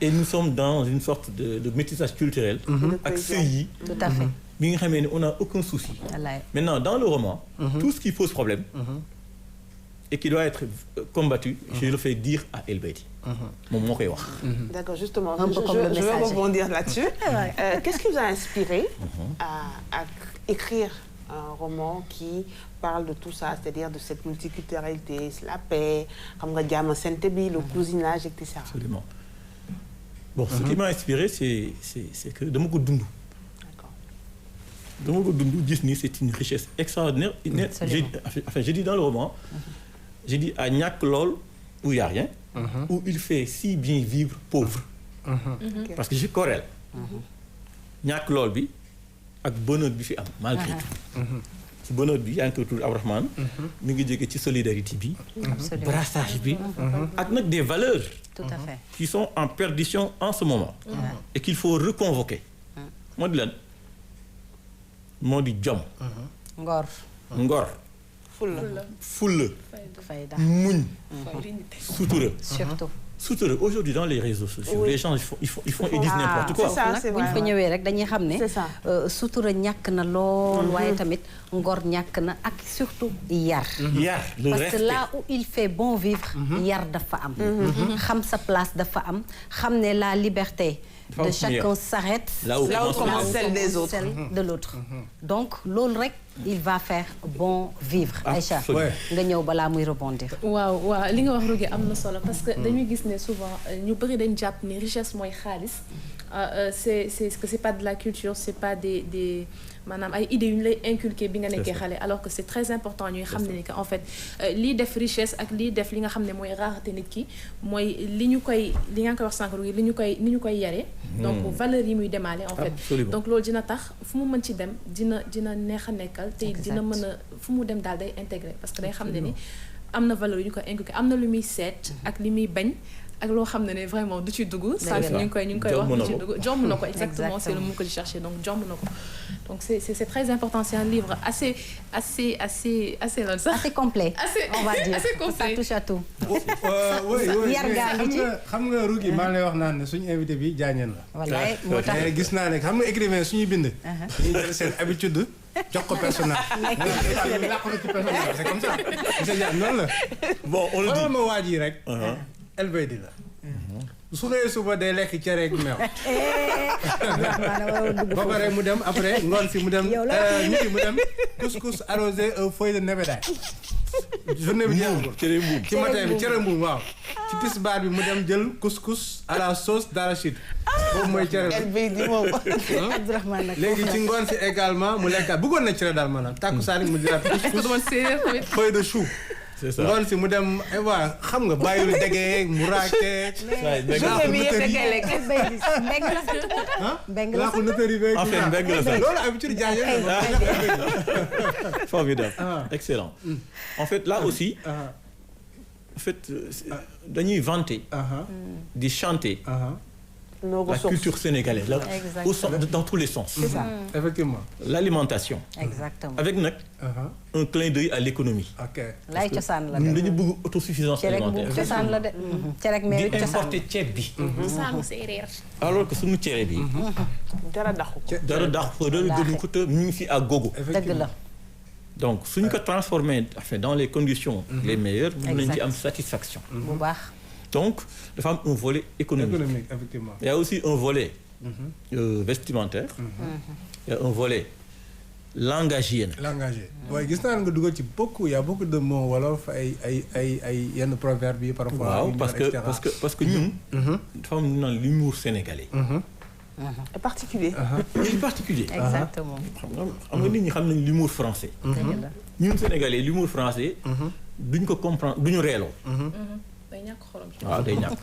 et nous sommes dans une sorte de métissage culturel. ak sëy yi. tout à fait. bi nga xamee ne on a aucun souci. wallaay. maintenant dans le roman. tout ce qui pose problème. et qui doit être combattu. je le fais dire à El Baïdy. moom moo koy wax. D'accord, justement, Un peu comme le je vais messager. rebondir là-dessus. Qu'est-ce qui vous a inspiré à écrire un roman qui parle de tout ça, c'est-à-dire de cette multiculturalité, la paix, xam nga jàmm sant bi, le cousinage, etc. Absolument. Bon, ce qui m'a inspiré, c'est que dama ko dund. D'accord. Dama ko dund gis ni c'est une richesse extraordinaire. Enfin, j'ai dit dans le roman, j'ai dit à ñàkk lool où il y a rien, où il fait si bien vivre pauvre. Parce que je corrèle. ñàkk lool bi ak bonheur bi fi am malgré tout. ci bonheur bi yaa ngi koy tudd Abdourahmane mi ngi jóge ci solidarité bi. brassage bi. ak nag des valeurs. Tout à fait. qui sont en perdition en ce moment. Et qu'il faut reconvoquer. moo di lan moo di jom. ngor. fulla. fayda. muñ. sutura. surtout. Aujourd'hui dans les réseaux sociaux. Les gens ils font ils disent n'importe quoi. nag bu ñu fa ñëwee rek dañuy xam ne. sutura ñàkk na lool. waaye tamit ngor ñàkk na ak surtout yar. Le parce respect. que là où il fait bon vivre. yar dafa am. xam sa place dafa am xam ne la liberté. de chacun s'arrête là où commence celle des autres. celle de l'autre. Donc loolu rek il va faire bon vivre. Aïcha nga ñëw balaa muy rebondir. waaw li nga wax Rougui am na solo parce que dañuy gis ne souvent ñu bëri dañ jàpp ni richesse mooy xaalis c'est pas de la culture c'est pas des maanaam ay idées yu ñu lay inculquer bi nga nekkee xale alors que c'est très important ñuy xam ne ni que en fait lii def richesse ak lii def li nga xam ne mooy rareté nit ki mooy li nga koy wax sànq Rougui ni ñu koy yaree. donc valeur yi muy demaale en fait. Absolument. Donc loolu dina tax fu mu mën ci dem dina neex a nekkal te dina mën a fu mu dem daal day intégré parce que day xam ne ni am na valeur yu ñu koy inculquer am na lu muy seet ak li muy bañ ak loo xam ne vraiment du ci dugg. saa ñu ngi koy wax du ci dugg jomb na ko exactement c'est le mot que je cherchais donc jomb na ko donc c'est très important c'est un livre assez loolu sax. assez complet. on va dire assez complet. ça touche à tout. oui yar gaa ngi ci xam nga Rougui maa ngi lay wax naan ne suñu invité bi jaañeen la. wallaay moo tax mais gis naa ne xam nga écrivain suñuy bind. dañuy jël seen habitude jox ko personnage. c'est comme ça. monsieur noonu la. bon on le dit ma waaj yi rek. LBD la. su xëyee suba day lekk cere ak meew. ba pare mu dem après ngoon si mu dem. midi mu dem couscous arrosé un feuille de nebedaay. journée bi jeexagul. cere mbuum ci matin bi cere mbuum waaw. ci tisbaar bi mu dem jël couscous à la sauce d'arachide. boobu mooy cere LBD moom. léegi ci ngoon si également mu lekkaat bëggoon na cere daal maanaam takkusaan mu jëlaat couscous feuille de chou. c'est ça ngoon si mu dem waa xam nga bàyyil dege mu raake. laaxu nëtëri beeg. en fait mbeng la sax loolu habitude jaajëf la. formidable excellent. En fait là aussi. En fait dañuy vanter. di chanter. la culture sénégalaise là, dans tous les sens. C'est ça. Effectivement. L'alimentation. Exactement. Avec nag un clin d'œil à l'économie. ok lay cosaan la ñun dañu bëgg autosuffisance alimentaire. cosaan la de. cere ak meew di cosaan importer ceeb bi. saamu séeréer. alors que suñu cere bi. dara daxu ko. dara dara gënu ko te ñu ngi fi à gogo. dëgg la. donc suñu ko transformer enfin dans les conditions les meilleures. mën nañu ci am satisfaction. bu baax. Donc, dafa am un volet économique. Effectivement. Il y a aussi un volet vestimentaire. Il y a un volet langagier. waaye gis naa nga dugal ci beaucoup il y a beaucoup de mots wolof ay yenn proverbes yi parfois. waaw parce que ñun. dafa am lu naan l'humour sénégalais. particulier. il est particulier. exactement. xam nga nit ñi xam nañ l'humour français. ñun sénégalais l'humour français. duñ ko comprendre duñu reeloo. day ñàkk xorom. waaw day ñàkk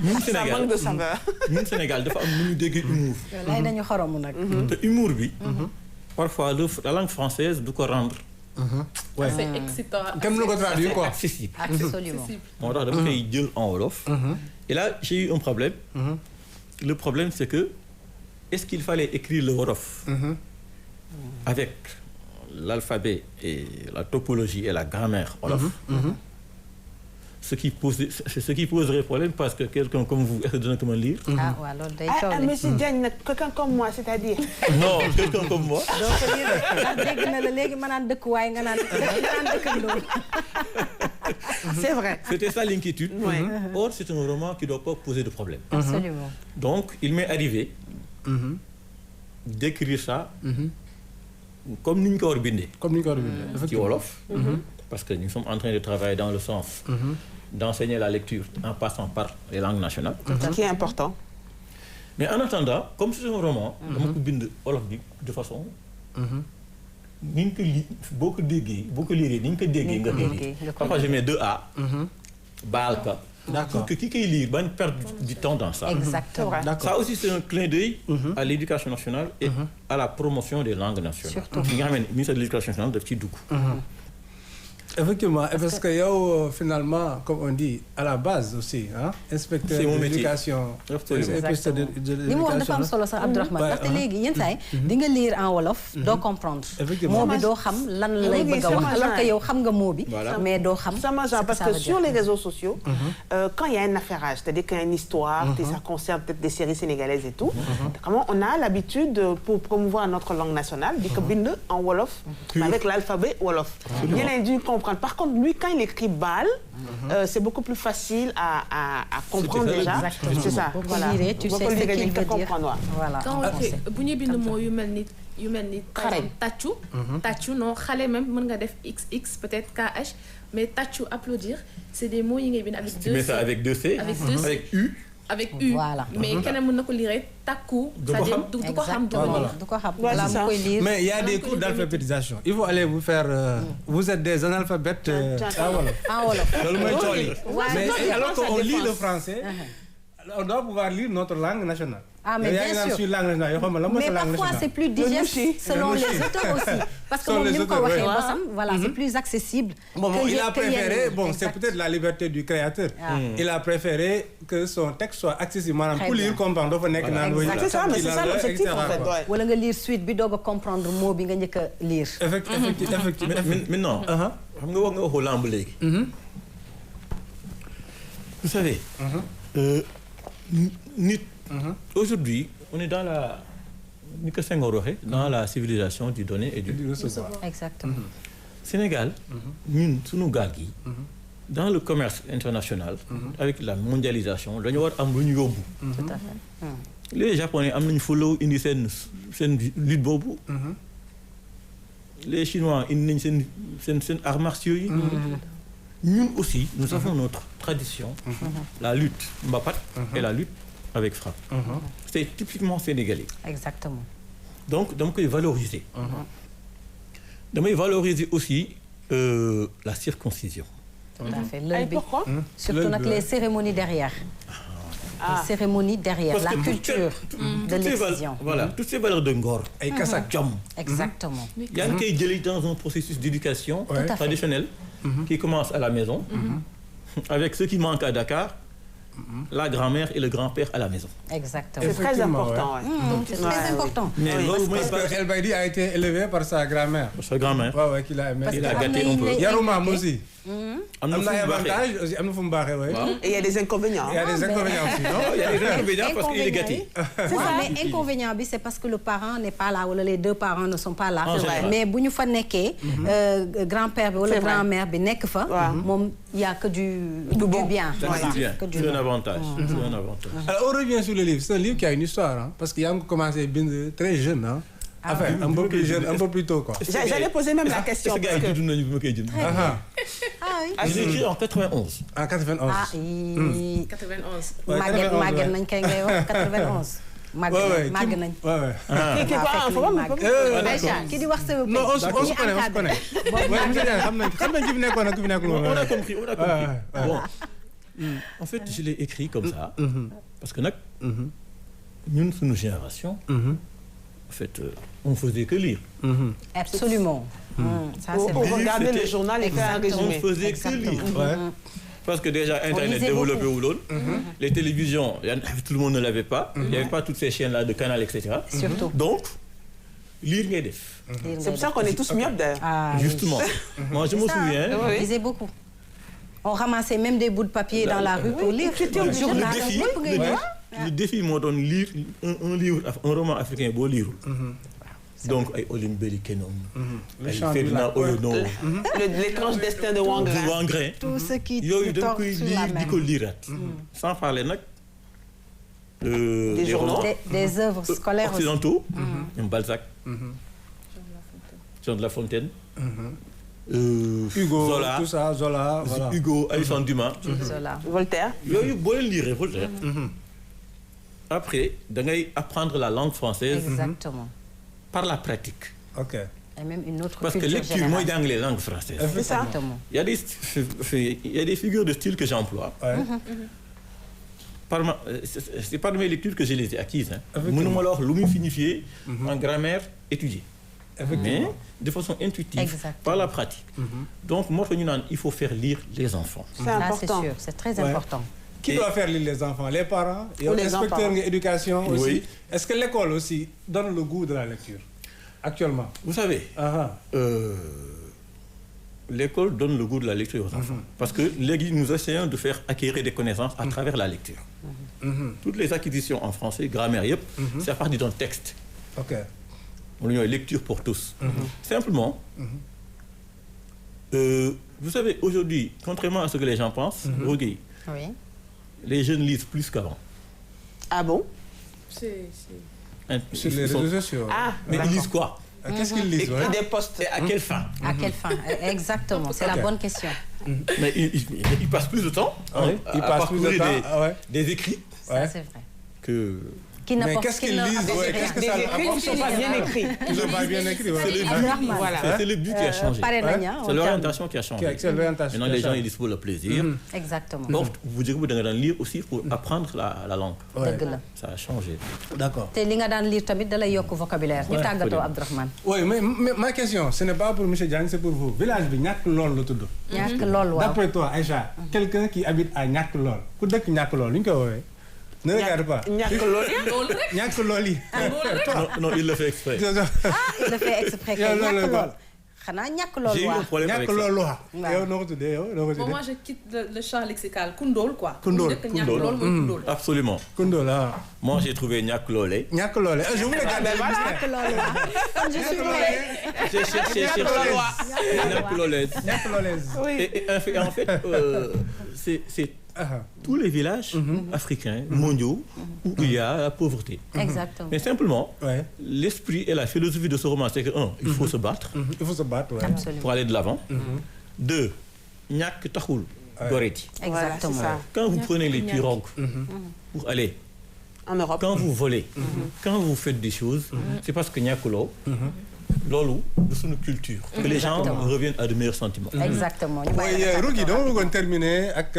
ñun Sénégal ça manque de saveur. ñun Sénégal dafa am nu ñu déggee humour. lay dañu xoromu nag. te humour bi. parfois la langue française du ko rendre. c'est excitant. kenn mënu ko traduire quoi. accessible. absolument. moo tax dama koy jël en wolof. et là j'ai eu un problème. Le problème c'est que est-ce qu'il fallait écrire le wolof. avec l'alphabet et la topologie et la grammaire wolof. Ce qui poserait problème parce que quelqu'un comme vous est-ce que dina ko mën lire. ah waaw loolu day coow de. monsieur Diagne nag quelqu'un comme moi c'est-à-dire. non quelqu'un comme moi. doo ko lire ndax dégg na la léegi ma naan dëkkuwaay nga naan dëkkandoo. c'est vrai. C'était ça l'inquiétude. Ouais. Or c'est un roman qui doit pas poser de problème. absolument. Donc il m'est arrivé d'écrire ça comme ni ñu ko war a bindee. comme ni ñu ko war a bindee. ci wolof. parce que nous sommes en train de travailler dans le sens d'enseigner la lecture en passant par les langues nationales. Ce qui est important. Mais en attendant, comme c'est un roman, dama ko bind wolof bi de façon. ni ñu ko boo ko déggee boo ko liiree ni ñu ko déggee nga koy lire. Parfois je mets 2 A. baal ka. D'accord. Pour que qui lire va perdre du temps dans ça. Exactement. Ça aussi c'est un clin d'œil à l'éducation nationale et à la promotion des langues nationales. Surtout. Li nga xam ne ministère de l'éducation nationale daf ciy dugg. Effectivement, parce que yow finalement, comme on dit, à la base aussi, hein, inspecteur C'est mon de métier. l'éducation. Inspecteur de li mu wax dafa am solo sax Abdourahmane ndaxte léegi yenn saa yi di nga lire en wolof doo comprendre mot bi doo xam lan lay bëgg a wax alors que yow xam nga mot bi mais doo xam parce que sur les réseaux sociaux quand il y a un affairage, c'est-à-dire qu'il y a une histoire, ça concerne peut-être des séries sénégalaises et tout, comment on a l'habitude pour promouvoir notre langue nationale di ko bind en wolof avec l'alphabet wolof. Ñeneen duñ comprendre. Par contre, lui, quand il écrit BAL, c'est beaucoup plus facile à comprendre déjà. C'est ça. Voilà. Tu sais ce qu'il veut dire. Voilà. Quand bu ñu bind moo yu mel ni tàccu non xale même mën nga def XX peut-être KH mais tàccu applaudir c'est des mots yi ngay bind avec 2C. Tu mets ça avec 2C. Avec U. Avec U. Voilà. Mais keneen mën na ko lire takku. c'est-à-dire du ko xam du ko xam. Voilà mu koy lire. Mais il y a des cours d'alphabétisation. Il faut aller vous faire. Vous êtes des analphabètes. En wolof. loolu mooy tool yi. Mais alors qu'on lit le défense. français, on doit pouvoir lire notre langue nationale. Ah mais bien sûr. Mais parfois c'est plus digeste selon les auteurs aussi. Parce que moom ni mu ko waxee bosam, voilà, c'est plus accessible. Bon, il a préféré, bon, c'est peut-être la liberté du créateur. Il a préféré que son texte soit accessible, maanaam pour lire comprendre dafa nekk naan. C'est ça, mais c'est ça l'objectif en fait. Wala nga lire suite bi doog a comprendre mot bi nga njëkk a lire. Effectivement. Maintenant, xam nga wax nga waxu lamb léegi. Vous savez, nit. Aujourd'hui, on est dans la ni ko Senghor waxee dans la civilisation du donner et du recevoir. Exactement. Sénégal, ñun suñu gaal gi dans le commerce international, avec la mondialisation dañu war am lu ñu yóbbu. Tout à fait. Les Japonais am nañu follow indi seen lutte boobu. Les Chinois indi nañ seen arts martiaux yi. Ñun aussi, nous avons notre tradition, la lutte mbapat et la lutte avec frappe. C'est typiquement sénégalais. Exactement. Donc dama koy valoriser. Damay valoriser aussi la circoncision. Tout à fait. L'œil bi. Pourquoi? Surtout nag les cérémonies derrière. Les cérémonies derrière, la culture de l'excision. Voilà, toutes ces valeurs de ngor. Ay kasak jom. Exactement. yaa ngi koy jëlee dans un processus d'éducation traditionnel qui commence à la maison avec ce qui manque à Dakar. La grand-mère et le grand-père à la maison. Exactement. C'est très important. C'est très important. Mais loolu mooy parce que El Baïdi a été élevé par sa grand-mère. sa grand-mère. Ouais, qu'il a aimé. Il a gâté un peu. Yaroumam aussi. am na am fu na ay mu baaxee. avantages aussi am na fu mu baaxee ouais. Et il y a des inconvénients. Il y a des inconvénients aussi, non? Il y a des inconvénients parce qu'il est gâté. C'est ça, mais inconvénient bi c'est parce que le parent n'est pas là wala les deux parents ne sont pas là. En général. Mais bu ñu fa nekkee grand-père bi wala grand-mère bi nekk fa moom il y a que du bien. Ça dit bien. Que du C'est un bien. avantage. C'est un avantage. Alors on revient sur le livre. C'est un livre qui a une histoire, hein, parce que yaa ngi commencé bind très jeune, hein. Enfin, un peu plus jeune, un peu plus tôt, quoi. J'allais poser même la question. Ce gars parce que- juddu nañu bi ma koy jënd. Ah oui. Je l'ai écrit en 91. En 91. Ah, 91. Ouais, màgget 91, màgget ouais. nañ kay ngay wax 91. màgg nañ. Ouais. Qui quoi, faut pas Aïcha ki di wax sa Non, on se connaît, on se connaît. Ouais, monsieur Diagne, xam nañ ki fi nekkoon ak ki fi nekkul woon. On a compris, on a compris. Bon. En fait, je l'ai écrit comme ça parce que nag ñun suñu génération. En fait, on faisait que lire. Absolument. Ça c'est Pour vrai. regarder le journal et faire un Exactement. On résumé. faisait que lire. Ouais. Parce que déjà Internet lisait développé beaucoup. wu loon. Les télévisions, tout le monde ne l'avait pas. Il n'y avait pas toutes ces chaînes-là de Canal, etc. Surtout. Donc, lire ngay def. C'est pour ça qu'on est tous myopes d'ailleurs. Ah, oui. Justement. Moi, je me souviens. On lisait beaucoup. On ramassait même des bouts de papier dans la rue pour lire. Le Journal, défi, lépp ngay lire. le défi moo doon lire un livre, un roman africain boo liirul. Donc ay Olim Bellikenum, ay Ferdinand Oyono, L'étrange destin de Wangra. Wangrin. Tout ce qui Yooyu te da nga tord koy sur la lire di main. ko liiraat. Sans parler nag des journaux. romans Des œuvres scolaires aussi. occidentaux, ñoom Balzac. Jean de La Fontaine. Hugo, Zola, tout ça, Zola, voilà. Hugo, Alexandre Dumas. Zola. Voltaire. Yooyu boo leen lire Voltaire. Après da ngay apprendre la langue française. Exactement. Par la pratique. Ok. Et même une autre Parce que culture lecture générale. mooy jàng les langues françaises. C'est ça. Exactement. Il y a des figures de style que j'emploie. Ouais. C'est par mes lectures que je les ai acquises. Effectivement. Mënuma la wax lu muy signifier en grammaire étudiée. Effectivement. Mais de façon intuitive, Exactement. par la pratique. Donc moo tax ñu naan il faut faire lire les enfants. C'est Là, c'est important. sûr, c'est très Ouais. important. Qui doit faire lire les enfants? Les parents? Ou les inspecteur grands-parents. d'éducation aussi. Oui. Est-ce que l'école aussi donne le goût de la lecture actuellement? Vous savez, l'école donne le goût de la lecture aux enfants. Parce que léegi nous essayons de faire acquérir des connaissances à travers la lecture. Toutes les acquisitions en français, grammaire yëpp, c'est à partir d'un texte. Ok. On lui dit lecture pour tous. Simplement, vous savez, aujourd'hui, contrairement à ce que les gens pensent, Rogué, Oui. les jeunes lisent plus qu'avant. Ah bon? Sur les réseaux sociaux. Ah, Mais ils lisent quoi? Qu'est-ce qu'ils lisent? et des postes. Et à quelle fin? À quelle fin? Exactement, c'est la Ok. bonne question. Mais ils passent plus de temps Ouais, à ils passent plus de parcourir temps, ouais. des écrits Ça, Ouais. c'est vrai. que... Qui Mais n'apporte qu'est-ce qu'ils qu'il ne- lisent? Ouais, qu'est-ce que Des ça écrits qui ne sont pas bien écrits. Ils sont pas bien écrits. Ouais. Abdourahmane. Voilà. C'est le but qui a changé. pare nañu, Ouais. on C'est l'orientation qui a changé. C'est l'orientation. Maintenant, les gens, ils lisent pour le plaisir. Exactement. Or, vous direz que vous devez lire aussi pour apprendre la langue. Ouais. dëgg la. Ça a changé. D'accord. te li nga daan lire tamit da lay yokk vocabulaire. ñu tàggatoo Abdourahmane. Oui, mais ma question, ce n'est pas pour M. Diagne, c'est pour vous. Village bi ñàkk lool la tudd. ñàkk lool waaw. D'après toi, Aïcha, quelqu'un qui habite à ñàkk lool, ku dëkk ñàkk lool, lu ñu ko woowee? Ne regarde pas. ñàkk loolu. ñàkk lool yi. Non, il le fait exprès. Il le fait exprès Yow que loolu ñàkk la lool. xanaa ñàkk lool J'ai eu un waaw. problème avec ñàkk ça. lool wax. Waaw. Yow noo ko tuddee yow noo ko Bon, tuddee? moi, je quitte le champ lexical. Kundool, quoi. Kundool, Ku njëkk ñàkk kundool. lool mooy kundool. Absolument. Kundoo la. Moi, j'ai trouvé ñàkk loole. ñàkk loole. Je voulais garder le mystère. ñàkk lool waaw. Kon je suis prêt. J'ai cherché ñàkk loole. ñàkk loolees. Et en fait, c'est tous les villages africains, mondiaux, où il y a la pauvreté. Exactement. Mais simplement, Ouais. l'esprit et la philosophie de ce roman, c'est que, il faut se battre Il faut se battre, ouais. Absolument. pour aller de l'avant. Deux, ñàkk taxul goreti. Voilà, c'est Exactement. ça. Quand vous prenez les pirogues pour aller, En Europe. quand vous volez, quand vous faites des choses, c'est parce que ñàkkuloo loolu de suñu culture. Que les gens Exactement. reviennent à de meilleurs sentiments. Exactement. ñu Oui, bàyyi la Rougui dama bëggoon terminer ak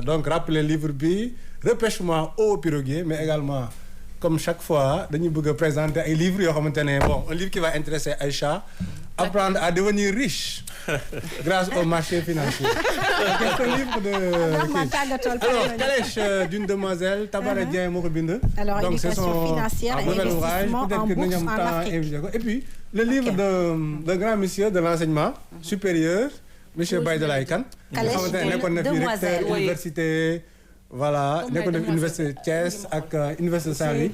donc rappeler livre bi repêchement au piroguier mais également comme chaque fois dañu bëgg a présenter ay livres yoo xamante ne bon un livre qui va intéresser Aïcha apprendre à devenir riche grâce au marché financier. C'est un livre de Abdourahmane tàggatool pare alors nañu. calèche d'une demoiselle Tabara Dieng moo ko bind. Alors, donc c'est éducation son financière et nouvel ouvrage investissement peut-être en que nañu am bourse en temps Afrique. invité ko et puis le livre d'un grand monsieur de l'enseignement supérieur monsieur Baïdalaï Kane. Calèche nga xamante ne nekkoon na fi demoiselle. recteur Oui. université voilà nekkoon na fi université Thiès ak université Saint-Louis.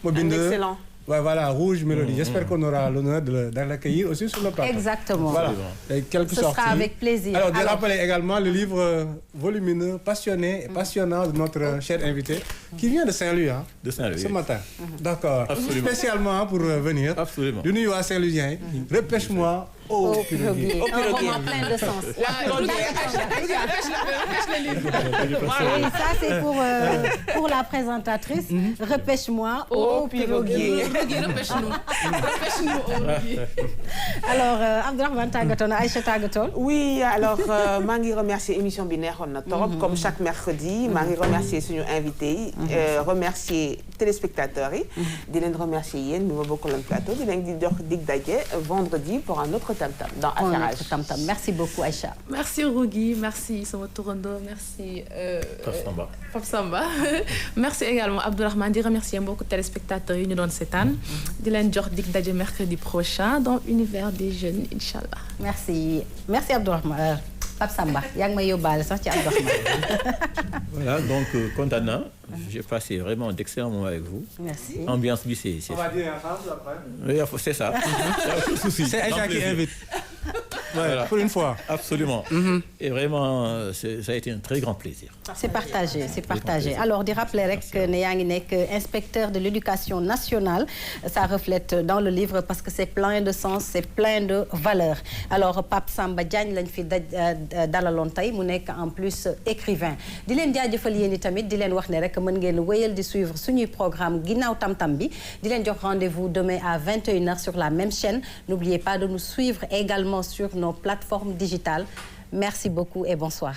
mu bind Excellent. ouais, voilà Rouge Mélodie. J'espère qu'on aura l'honneur de l'accueillir aussi sur le plateau. Exactement. Voilà. Et quelques Ce sera sorties. avec plaisir. Alors, de Alors- rappeler également le livre volumineux, passionné et passionnant de notre cher invité, qui vient de Saint-Louis, hein, De Saint-Louis. ce matin. D'accord. Absolument. Spécialement pour venir. Absolument. Du nuit à Saint-Louisien. Repêche-moi au Au piroguier. piroguier. Un roman plein de sens. Oui, ça c'est pour la présentatrice. Repêche-moi au piroguier. Repêche-nous. Repêche-nous, Rougui. Alors, Abdourahmane tàggatoo na Aïcha tàggatoo. Oui, alors maa ngi remercier émission bi neexoon na trop comme chaque mercredi maa ngi remercier suñu invité yi remercier téléspectateurs yi di leen remercier yéen bi ma bokkaloon plateau di leen di jox dig daje vendredi pour un autre tam-tam dans Affairage. Tam-tam. Merci beaucoup Aïcha. Merci Rougui, merci sama turando, merci Pape Samba. Merci également Abdourahmane di remercier mbokku téléspectateurs yi ñu doon seetaan di leen jox dig daje mercredi prochain dans Univers des jeunes inchallah. Merci Abdourahmane. Pape Samba yaa ngi may yóbbaale sax ci Abdourahmane. Voilà, donc kontaan naa. J'ai passé vraiment d'excellents moments avec vous. Merci. Ambiance bi c'est On va dire en France après. c'est ça. C'est Aïcha qui invite. voilà, pour une fois. Absolument. Et vraiment, ça a été un très grand plaisir. C'est partagé, c'est partagé. Alors, di rappeler rek ne yaa ngi nekk inspecteur de l'éducation nationale. Ça reflète dans le livre parce que c'est plein de sens, c'est plein de valeurs. Alors, Pape Samba Diagne lañ fi dalaloon tey mu nekk en plus écrivain. Di leen jaajëfal yéen i tamit di leen wax ne rek mën ngeen wéyal di suivre suñuy programme ginnaaw tam-tam bi. Di leen jox rendez-vous demain à 21h sur la même chaîne. N'oubliez pas de nous suivre également sur nos plateformes digitales. Merci beaucoup et bonsoir.